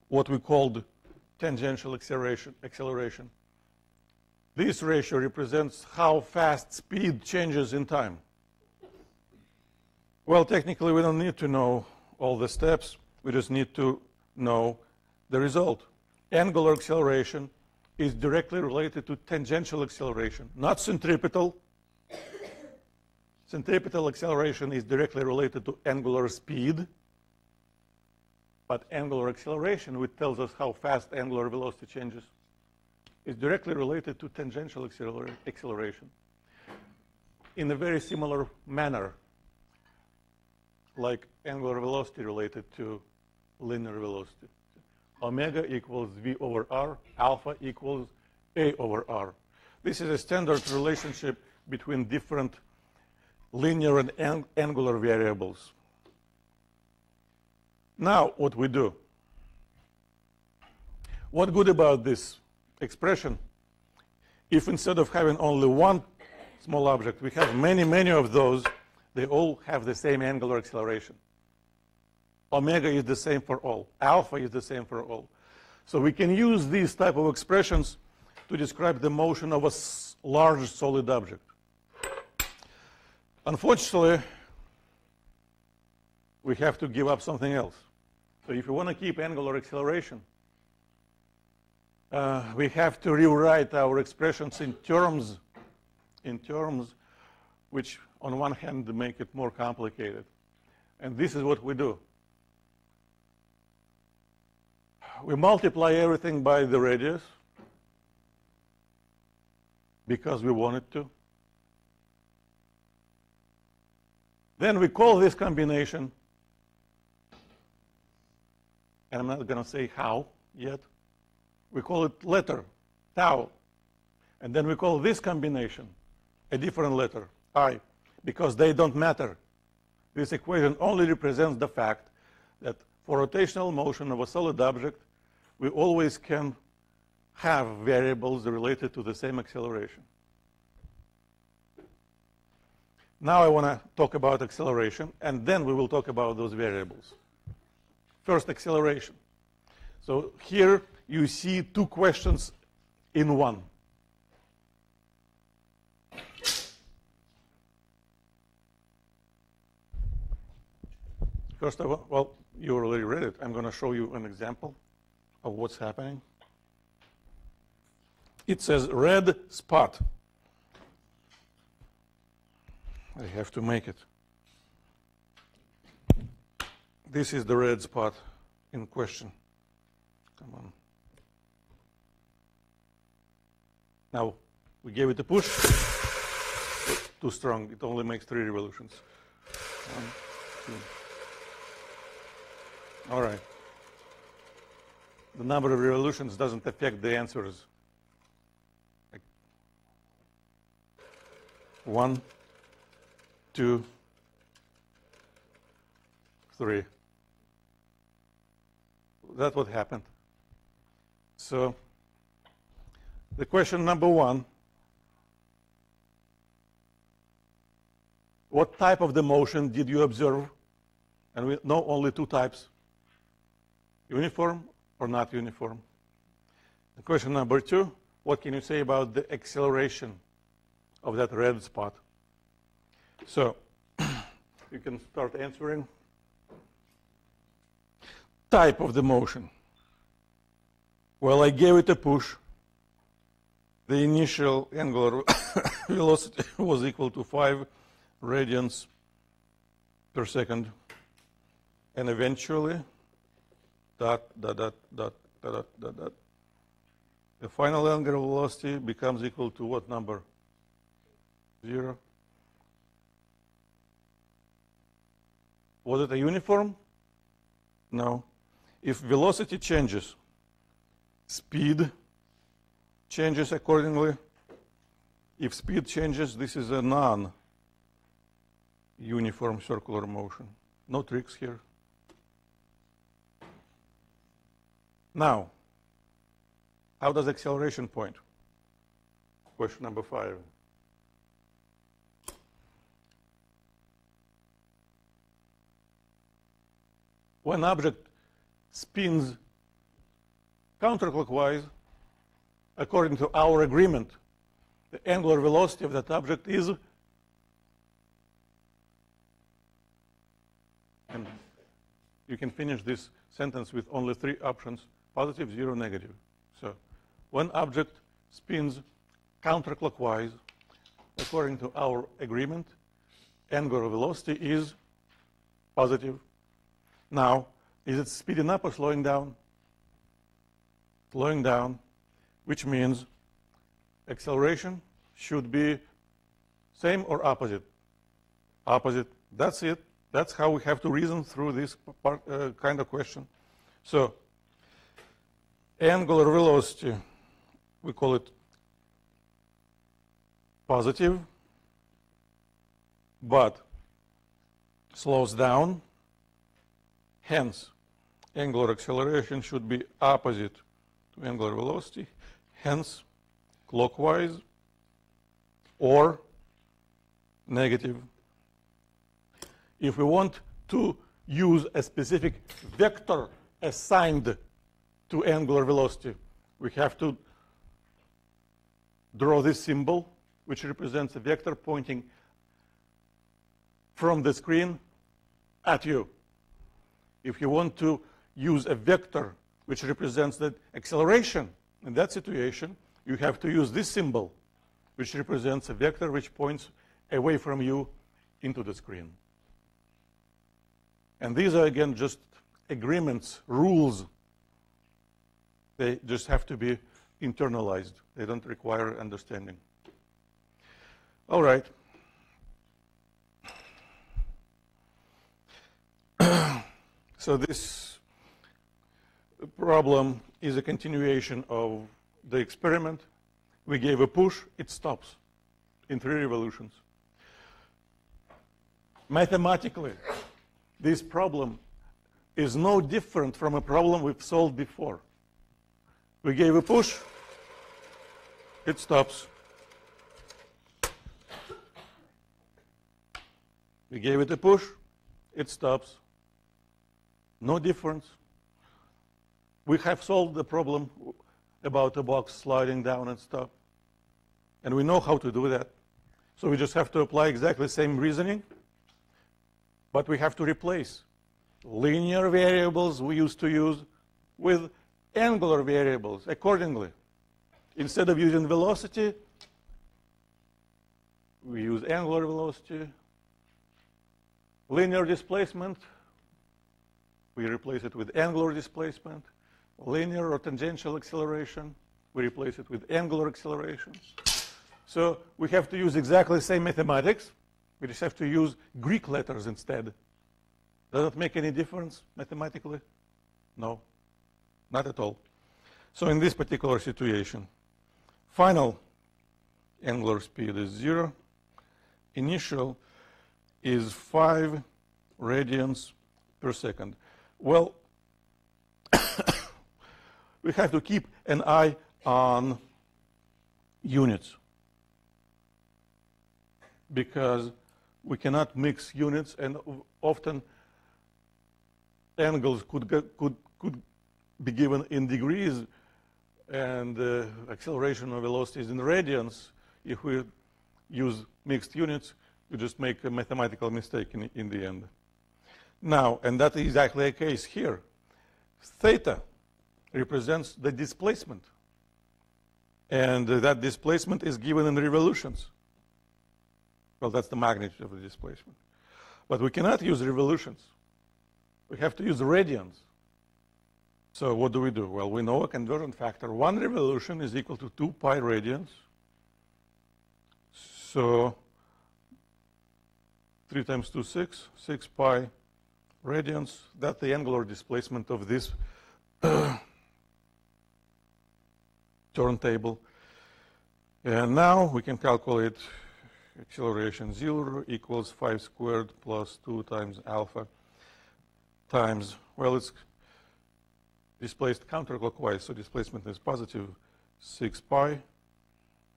what we called tangential acceleration. This ratio represents how fast speed changes in time. Well, technically, we don't need to know all the steps. We just need to know the result. Angular acceleration is directly related to tangential acceleration, not centripetal. Centripetal acceleration is directly related to angular speed. But angular acceleration, which tells us how fast angular velocity changes, is directly related to tangential acceleration in a very similar manner, like angular velocity related to linear velocity. Omega equals V over R, alpha equals A over R. This is a standard relationship between different linear and angular variables. Now, what we do? What good about this expression if instead of having only one small object, we have many, many of those, they all have the same angular acceleration. Omega is the same for all. Alpha is the same for all. So we can use these type of expressions to describe the motion of a large solid object. Unfortunately, we have to give up something else. So if we want to keep angular acceleration, we have to rewrite our expressions in terms which on one hand make it more complicated. And this is what we do. We multiply everything by the radius because we want it to. Then we call this combination, and I'm not going to say how yet. We call it letter, tau. And then we call this combination a different letter, I, because they don't matter. This equation only represents the fact that for rotational motion of a solid object, we always can have variables related to the same acceleration. Now I want to talk about acceleration, and then we will talk about those variables. First, acceleration. So here you see two questions in one. First of all, well, you already read it. I'm going to show you an example of what's happening. It says red spot. I have to make it. This is the red spot in question. Come on. Now, we gave it a push. Too strong. It only makes 3 revolutions. 1, 2. All right. The number of revolutions doesn't affect the answers. 1, 2, 3. That's what happened. So the question number 1, what type of the motion did you observe? And we know only 2 types, uniform or not uniform. The question number 2, what can you say about the acceleration of that red spot? So you can start answering. Type of the motion. Well, I gave it a push. The initial angular velocity was equal to 5 radians per second. And eventually, the final angular velocity becomes equal to what number? 0. Was it a uniform? No. If velocity changes, speed changes accordingly. If speed changes, this is a non-uniform circular motion. No tricks here. Now, how does acceleration point? Question number 5. When object spins counterclockwise, according to our agreement, the angular velocity of that object is And you can finish this sentence with only 3 options: positive, 0, negative. So when object spins counterclockwise, according to our agreement, angular velocity is positive. Now, is it speeding up or slowing down? Slowing down, which means acceleration should be same or opposite? Opposite. That's it. That's how we have to reason through this kind of question. So angular velocity, we call it positive, but slows down. Hence, angular acceleration should be opposite to angular velocity. Hence, clockwise or negative. If we want to use a specific vector assigned to angular velocity, we have to draw this symbol, which represents a vector pointing from the screen at you. If you want to use a vector which represents the acceleration in that situation, you have to use this symbol, which represents a vector which points away from you into the screen. And these are, again, just agreements, rules. They just have to be internalized. They don't require understanding. All right. So this problem is a continuation of the experiment. We gave a push, it stops in 3 revolutions. Mathematically, this problem is no different from a problem we've solved before. We gave a push, it stops. We gave it a push, it stops. No difference. We have solved the problem about a box sliding down and stop. And we know how to do that. So we just have to apply exactly the same reasoning, but we have to replace linear variables we used to use with angular variables accordingly. Instead of using velocity, we use angular velocity. Linear displacement, we replace it with angular displacement. Linear or tangential acceleration, we replace it with angular acceleration. So we have to use exactly the same mathematics. We just have to use Greek letters instead. Does that make any difference mathematically? No, not at all. So in this particular situation, final angular speed is 0. Initial is 5 radians per second. Well, we have to keep an eye on units, because we cannot mix units, and often angles could be given in degrees, and acceleration or velocity is in radians. If we use mixed units, we just make a mathematical mistake in the end. Now, and that is exactly the case here. Theta represents the displacement, and that displacement is given in revolutions. Well, that's the magnitude of the displacement. But we cannot use revolutions. We have to use radians. So what do? Well, we know a conversion factor. 1 revolution is equal to 2 pi radians. So 3 times 2, 6. 6 pi radians. That's the angular displacement of this turntable. And now we can calculate acceleration 0 equals 5 squared plus 2 times alpha times, well, it's displaced counterclockwise, so displacement is positive 6 pi,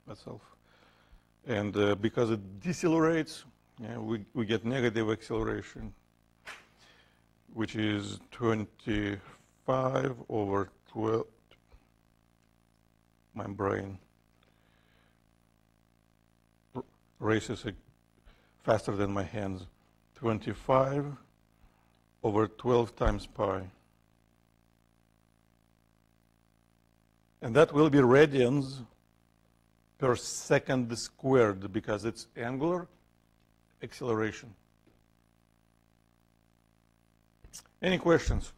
that's alpha. And because it decelerates, we get negative acceleration, which is 25 over 12. My brain races faster than my hands. 25 over 12 times pi. And that will be radians per second squared because it's angular acceleration. Any questions?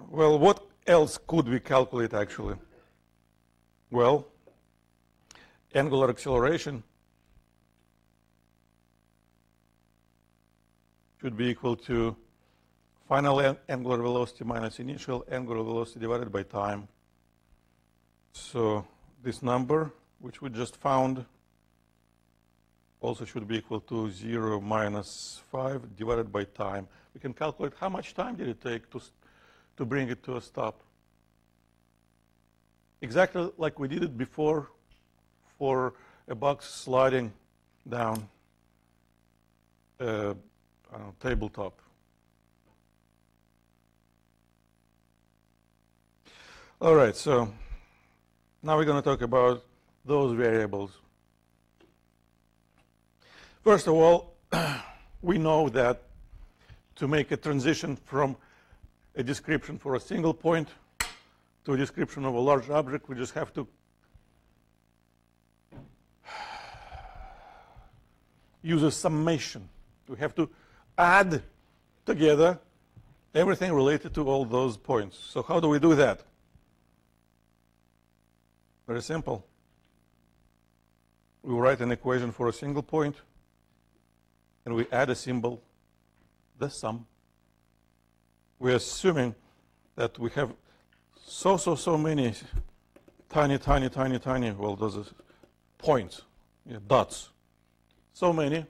Well, what else could we calculate actually? Well, angular acceleration should be equal to final angular velocity minus initial angular velocity divided by time. So this number, which we just found, also should be equal to 0 minus 5 divided by time. We can calculate how much time did it take to bring it to a stop. Exactly like we did it before for a box sliding down a tabletop. All right, so now we're going to talk about those variables. First of all, we know that to make a transition from a description for a single point to a description of a large object, we just have to use a summation. We have to add together everything related to all those points. So how do we do that? Very simple. We write an equation for a single point, and we add a symbol, the sum. We're assuming that we have so many tiny, well, those points, dots. So many,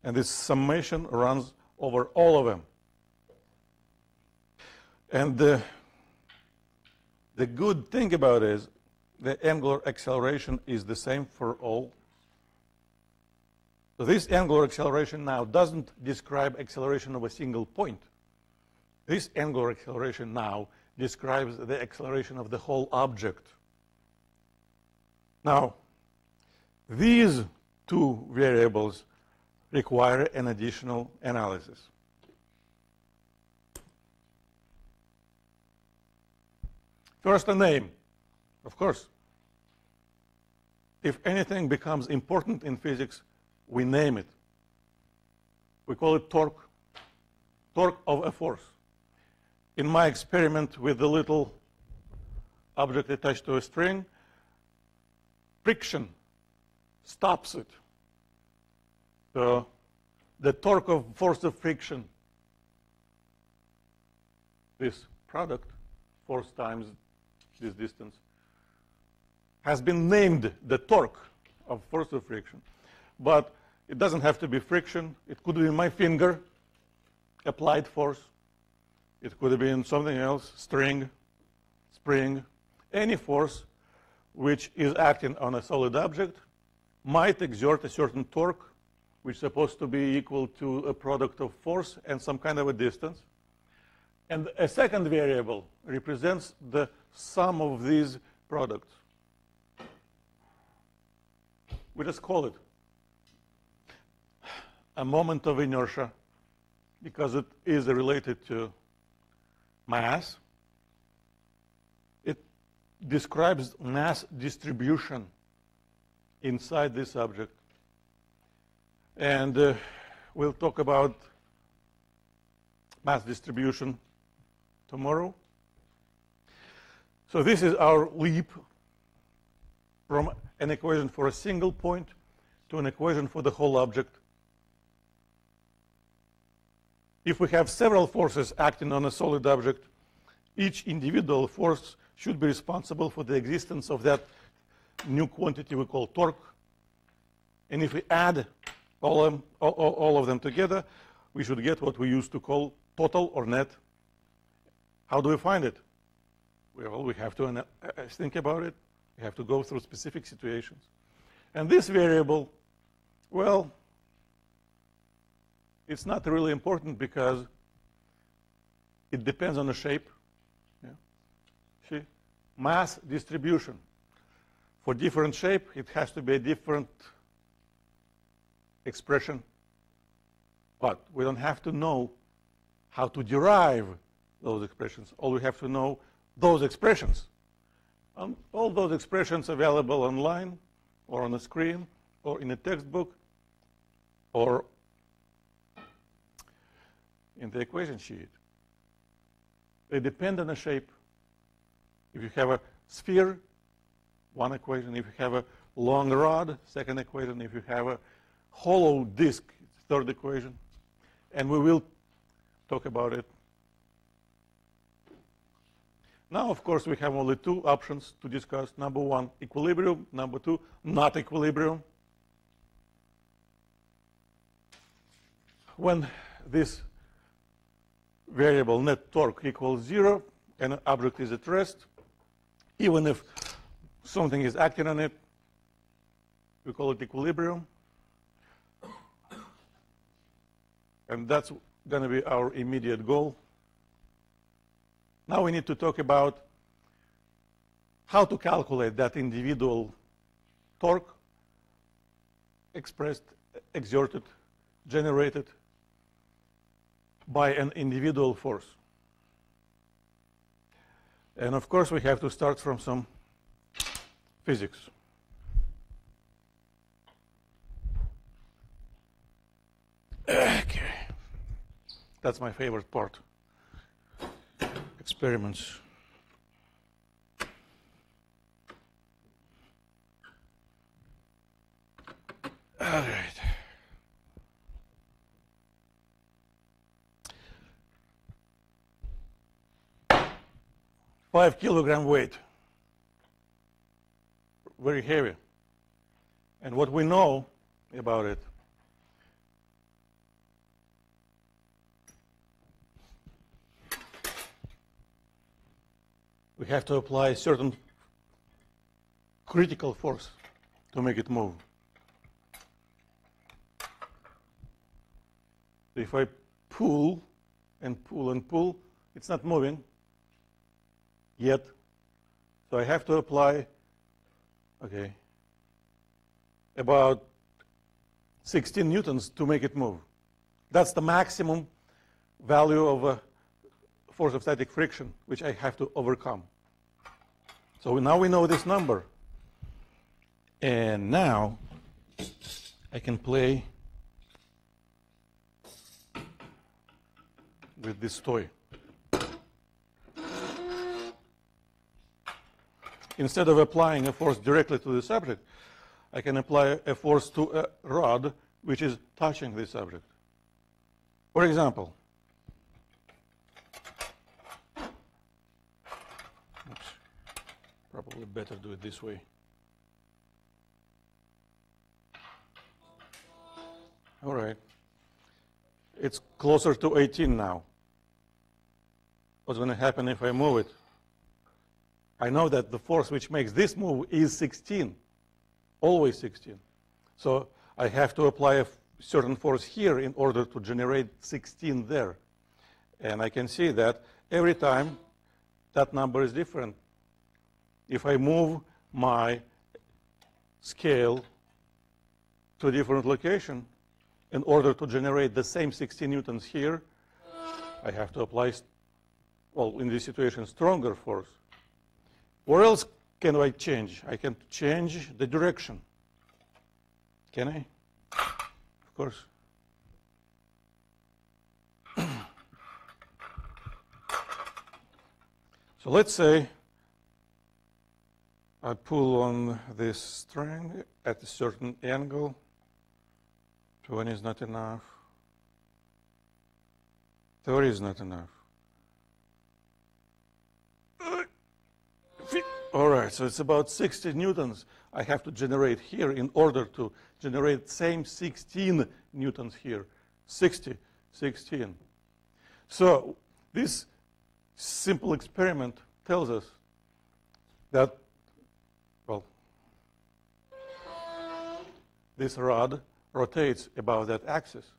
and this summation runs over all of them. And the good thing about it is the angular acceleration is the same for all. So this angular acceleration now doesn't describe acceleration of a single point. This angular acceleration now describes the acceleration of the whole object. Now, these two variables require an additional analysis. First, a name. Of course, if anything becomes important in physics, we name it. We call it torque, torque of a force. In my experiment with the little object attached to a string, friction stops it. So the torque of force of friction, this product, force times this distance, has been named the torque of force of friction. But it doesn't have to be friction. It could be my finger, applied force. It could have been something else, string, spring. Any force which is acting on a solid object might exert a certain torque, which is supposed to be equal to a product of force and some kind of a distance. And a second variable represents the sum of these products. We just call it a moment of inertia because it is related to mass. It describes mass distribution inside this object. And we'll talk about mass distribution tomorrow. So this is our leap from an equation for a single point to an equation for the whole object. If we have several forces acting on a solid object, each individual force should be responsible for the existence of that new quantity we call torque. And if we add all of them together, we should get what we used to call total or net. How do we find it? Well, we have to think about it. We have to go through specific situations. And this variable, well, it's not really important because it depends on the shape. Yeah. See? Mass distribution. For different shape, it has to be a different expression, but we don't have to know how to derive those expressions. All we have to know those expressions. All those expressions available online or on the screen or in a textbook or in the equation sheet. They depend on the shape. If you have a sphere, one equation. If you have a long rod, second equation. If you have a hollow disk, third equation. And we will talk about it. Now, of course, we have only two options to discuss. Number one, equilibrium. Number two, not equilibrium. When this variable net torque equals 0 and an object is at rest, even if something is acting on it, we call it equilibrium. And that's going to be our immediate goal. Now we need to talk about how to calculate that individual torque expressed, exerted, generated by an individual force. And of course, we have to start from some physics. Okay. That's my favorite part. Experiments. All right. Five kilogram weight. Very heavy. And what we know about it, we have to apply a certain critical force to make it move. If I pull and pull and pull, it's not moving yet. So I have to apply, okay, about 16 newtons to make it move. That's the maximum value of a force of static friction, which I have to overcome. So now we know this number. And now I can play with this toy. Instead of applying a force directly to the subject, I can apply a force to a rod which is touching this object. For example, probably better do it this way. All right. It's closer to 18 now. What's going to happen if I move it? I know that the force which makes this move is 16, always 16. So I have to apply a certain force here in order to generate 16 there. And I can see that every time that number is different. If I move my scale to a different location, in order to generate the same 16 newtons here, I have to apply, well, in this situation, stronger force. Where else can I change? I can change the direction. Can I? Of course. So let's say I pull on this string at a certain angle. 20 is not enough. 30 is not enough. All right, so it's about 60 newtons I have to generate here in order to generate same 16 newtons here. 60, 16. So this simple experiment tells us that, well, this rod rotates about that axis.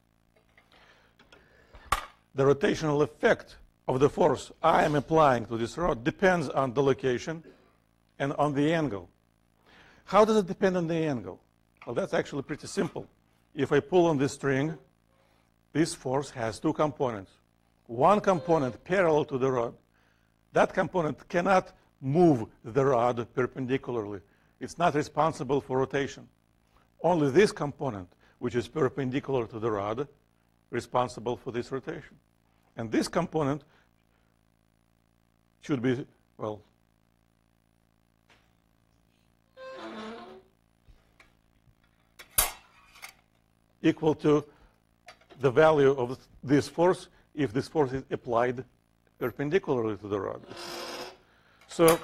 The rotational effect of the force I am applying to this rod depends on the location and on the angle. How does it depend on the angle? Well, that's actually pretty simple. if I pull on this string, this force has two components. One component parallel to the rod. That component cannot move the rod perpendicularly. It's not responsible for rotation. Only this component, which is perpendicular to the rod, responsible for this rotation. And this component should be, well, equal to the value of this force if this force is applied perpendicularly to the rod. So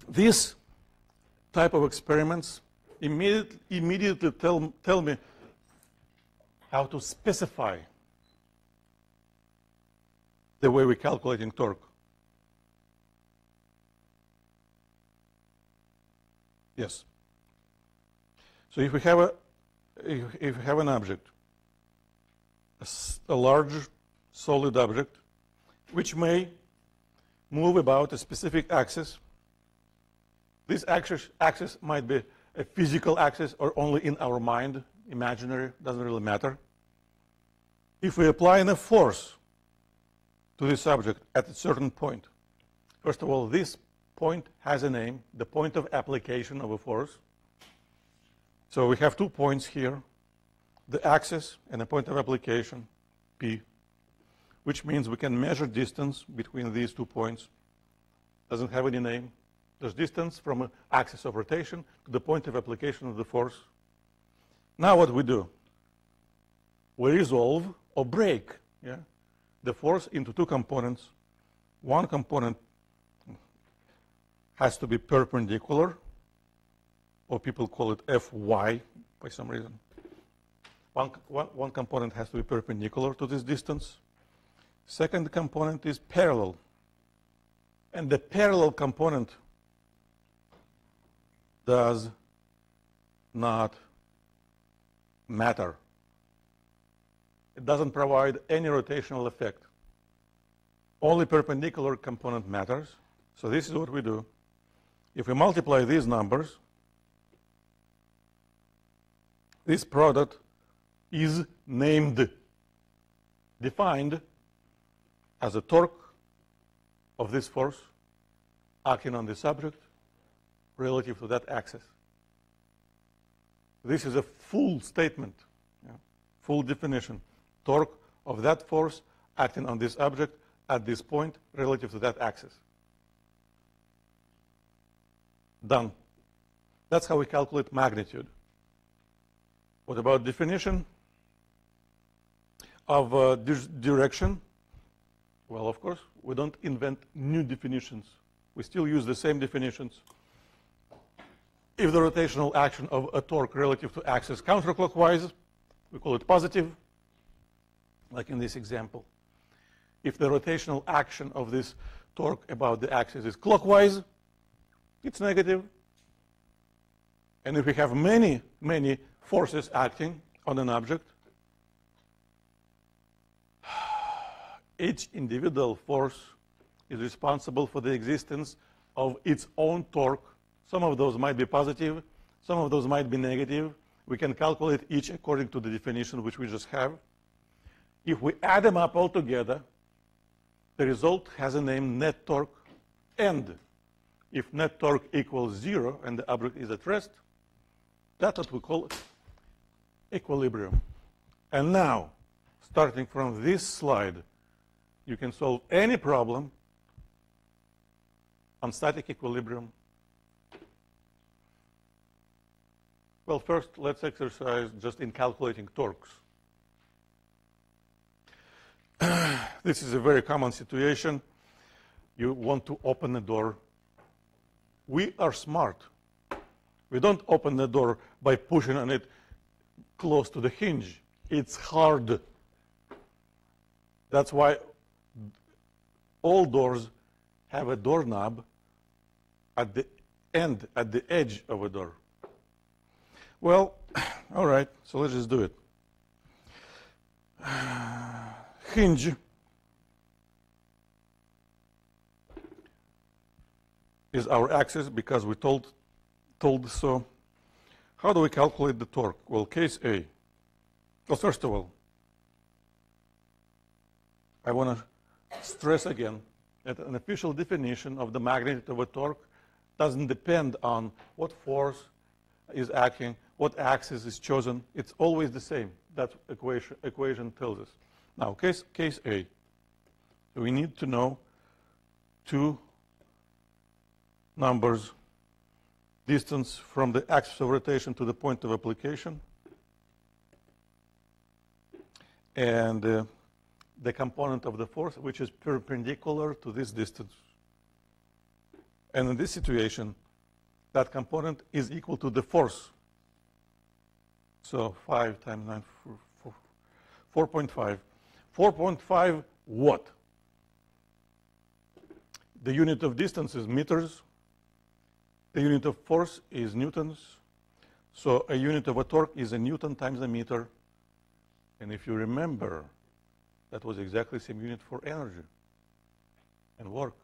these type of experiments immediately tell me how to specify the way we're calculating torque. Yes. So if we have an object, a large solid object, which may move about a specific axis. This axis might be a physical axis or only in our mind, imaginary, doesn't really matter. If we apply enough force to this object at a certain point, first of all, this point has a name, the point of application of a force. So we have 2 points here, the axis and the point of application, P, which means we can measure distance between these 2 points. Doesn't have any name. There's distance from an axis of rotation to the point of application of the force. Now what we do? We resolve or break the force into 2 components. One component has to be perpendicular, or people call it Fy by some reason. One component has to be perpendicular to this distance. Second component is parallel. And the parallel component does not matter. It doesn't provide any rotational effect. Only perpendicular component matters. So this is what we do. If we multiply these numbers, this product is named, defined as a torque of this force acting on this object relative to that axis. This is a full statement, full definition. Torque of that force acting on this object at this point relative to that axis. Done. That's how we calculate magnitude. What about definition of direction? Well, of course, we don't invent new definitions. We still use the same definitions. If the rotational action of a torque relative to axis counterclockwise, we call it positive, like in this example. If the rotational action of this torque about the axis is clockwise, it's negative. And if we have many, many forces acting on an object, each individual force is responsible for the existence of its own torque. Some of those might be positive, some of those might be negative. We can calculate each according to the definition which we just have. If we add them up all together, the result has a name net torque. And if net torque equals 0 and the object is at rest, that's what we call equilibrium. And now, starting from this slide, you can solve any problem on static equilibrium. Well, first, let's exercise just in calculating torques. This is a very common situation. You want to open a door. We are smart. We don't open the door by pushing on it close to the hinge. It's hard. That's why all doors have a doorknob at the end, at the edge of a door. Well, all right, so let's just do it. Hinge is our axis because we told so. How do we calculate the torque? Well, case A. Well, first of all, I want to stress again that an official definition of the magnitude of a torque doesn't depend on what force is acting, what axis is chosen. It's always the same. That equation tells us. Now, case A. We need to know two numbers: distance from the axis of rotation to the point of application, and the component of the force, which is perpendicular to this distance. And in this situation, that component is equal to the force. So 5 times 9, 4.5. 4.5 what? The unit of distance is meters. The unit of force is newtons. So a unit of a torque is a newton times a meter. And if you remember, that was exactly the same unit for energy and work.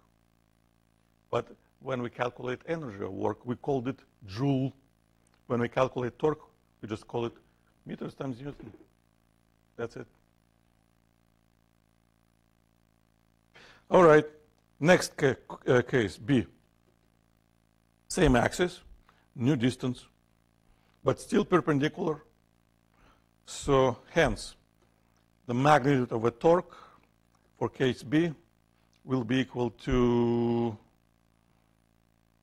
But when we calculate energy or work, we called it joule. When we calculate torque, we just call it meters times newton. That's it. All right, next case, B. Same axis, new distance, but still perpendicular. So hence, the magnitude of a torque for case B will be equal to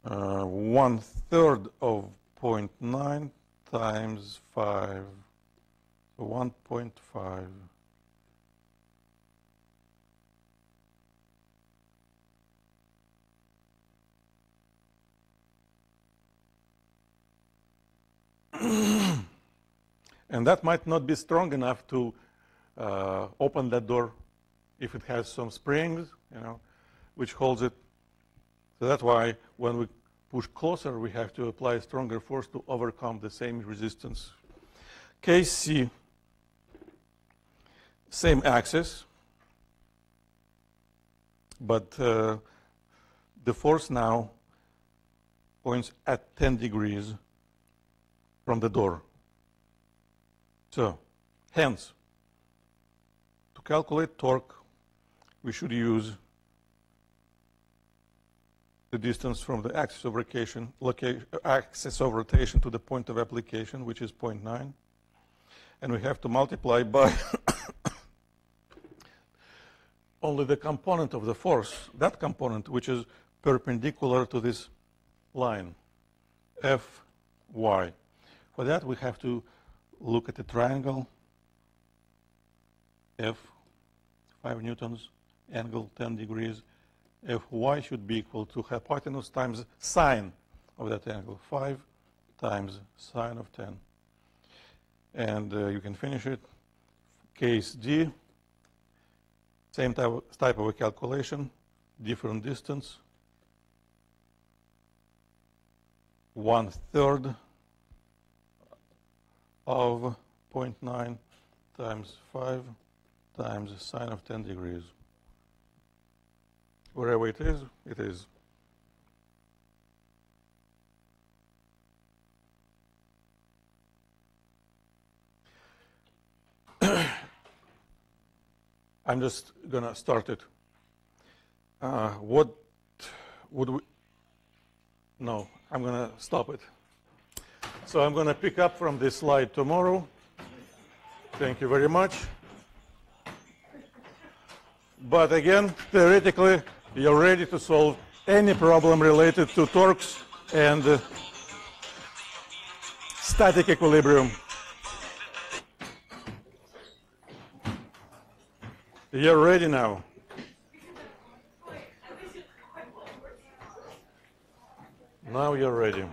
1/3 of 0.9 times 5, so 1.5. And that might not be strong enough to open that door if it has some springs, which holds it. So that's why when we push closer, we have to apply a stronger force to overcome the same resistance. Case C, same axis, but the force now points at 10 degrees from the door. So, hence, to calculate torque, we should use the distance from the axis of rotation to the point of application, which is 0.9. And we have to multiply by only the component of the force, that component which is perpendicular to this line, Fy. For that, we have to look at the triangle, F, 5 newtons, angle 10 degrees. Fy should be equal to hypotenuse times sine of that angle, 5 times sine of 10. And you can finish it. Case D, same type of a calculation, different distance, 1/3 of 0.9 times 5 times sine of 10 degrees. Wherever it is, it is. I'm just going to start it. What would we? No, I'm going to stop it. So I'm going to pick up from this slide tomorrow. Thank you very much. But again, theoretically, you're ready to solve any problem related to torques and static equilibrium. You're ready now. Now you're ready.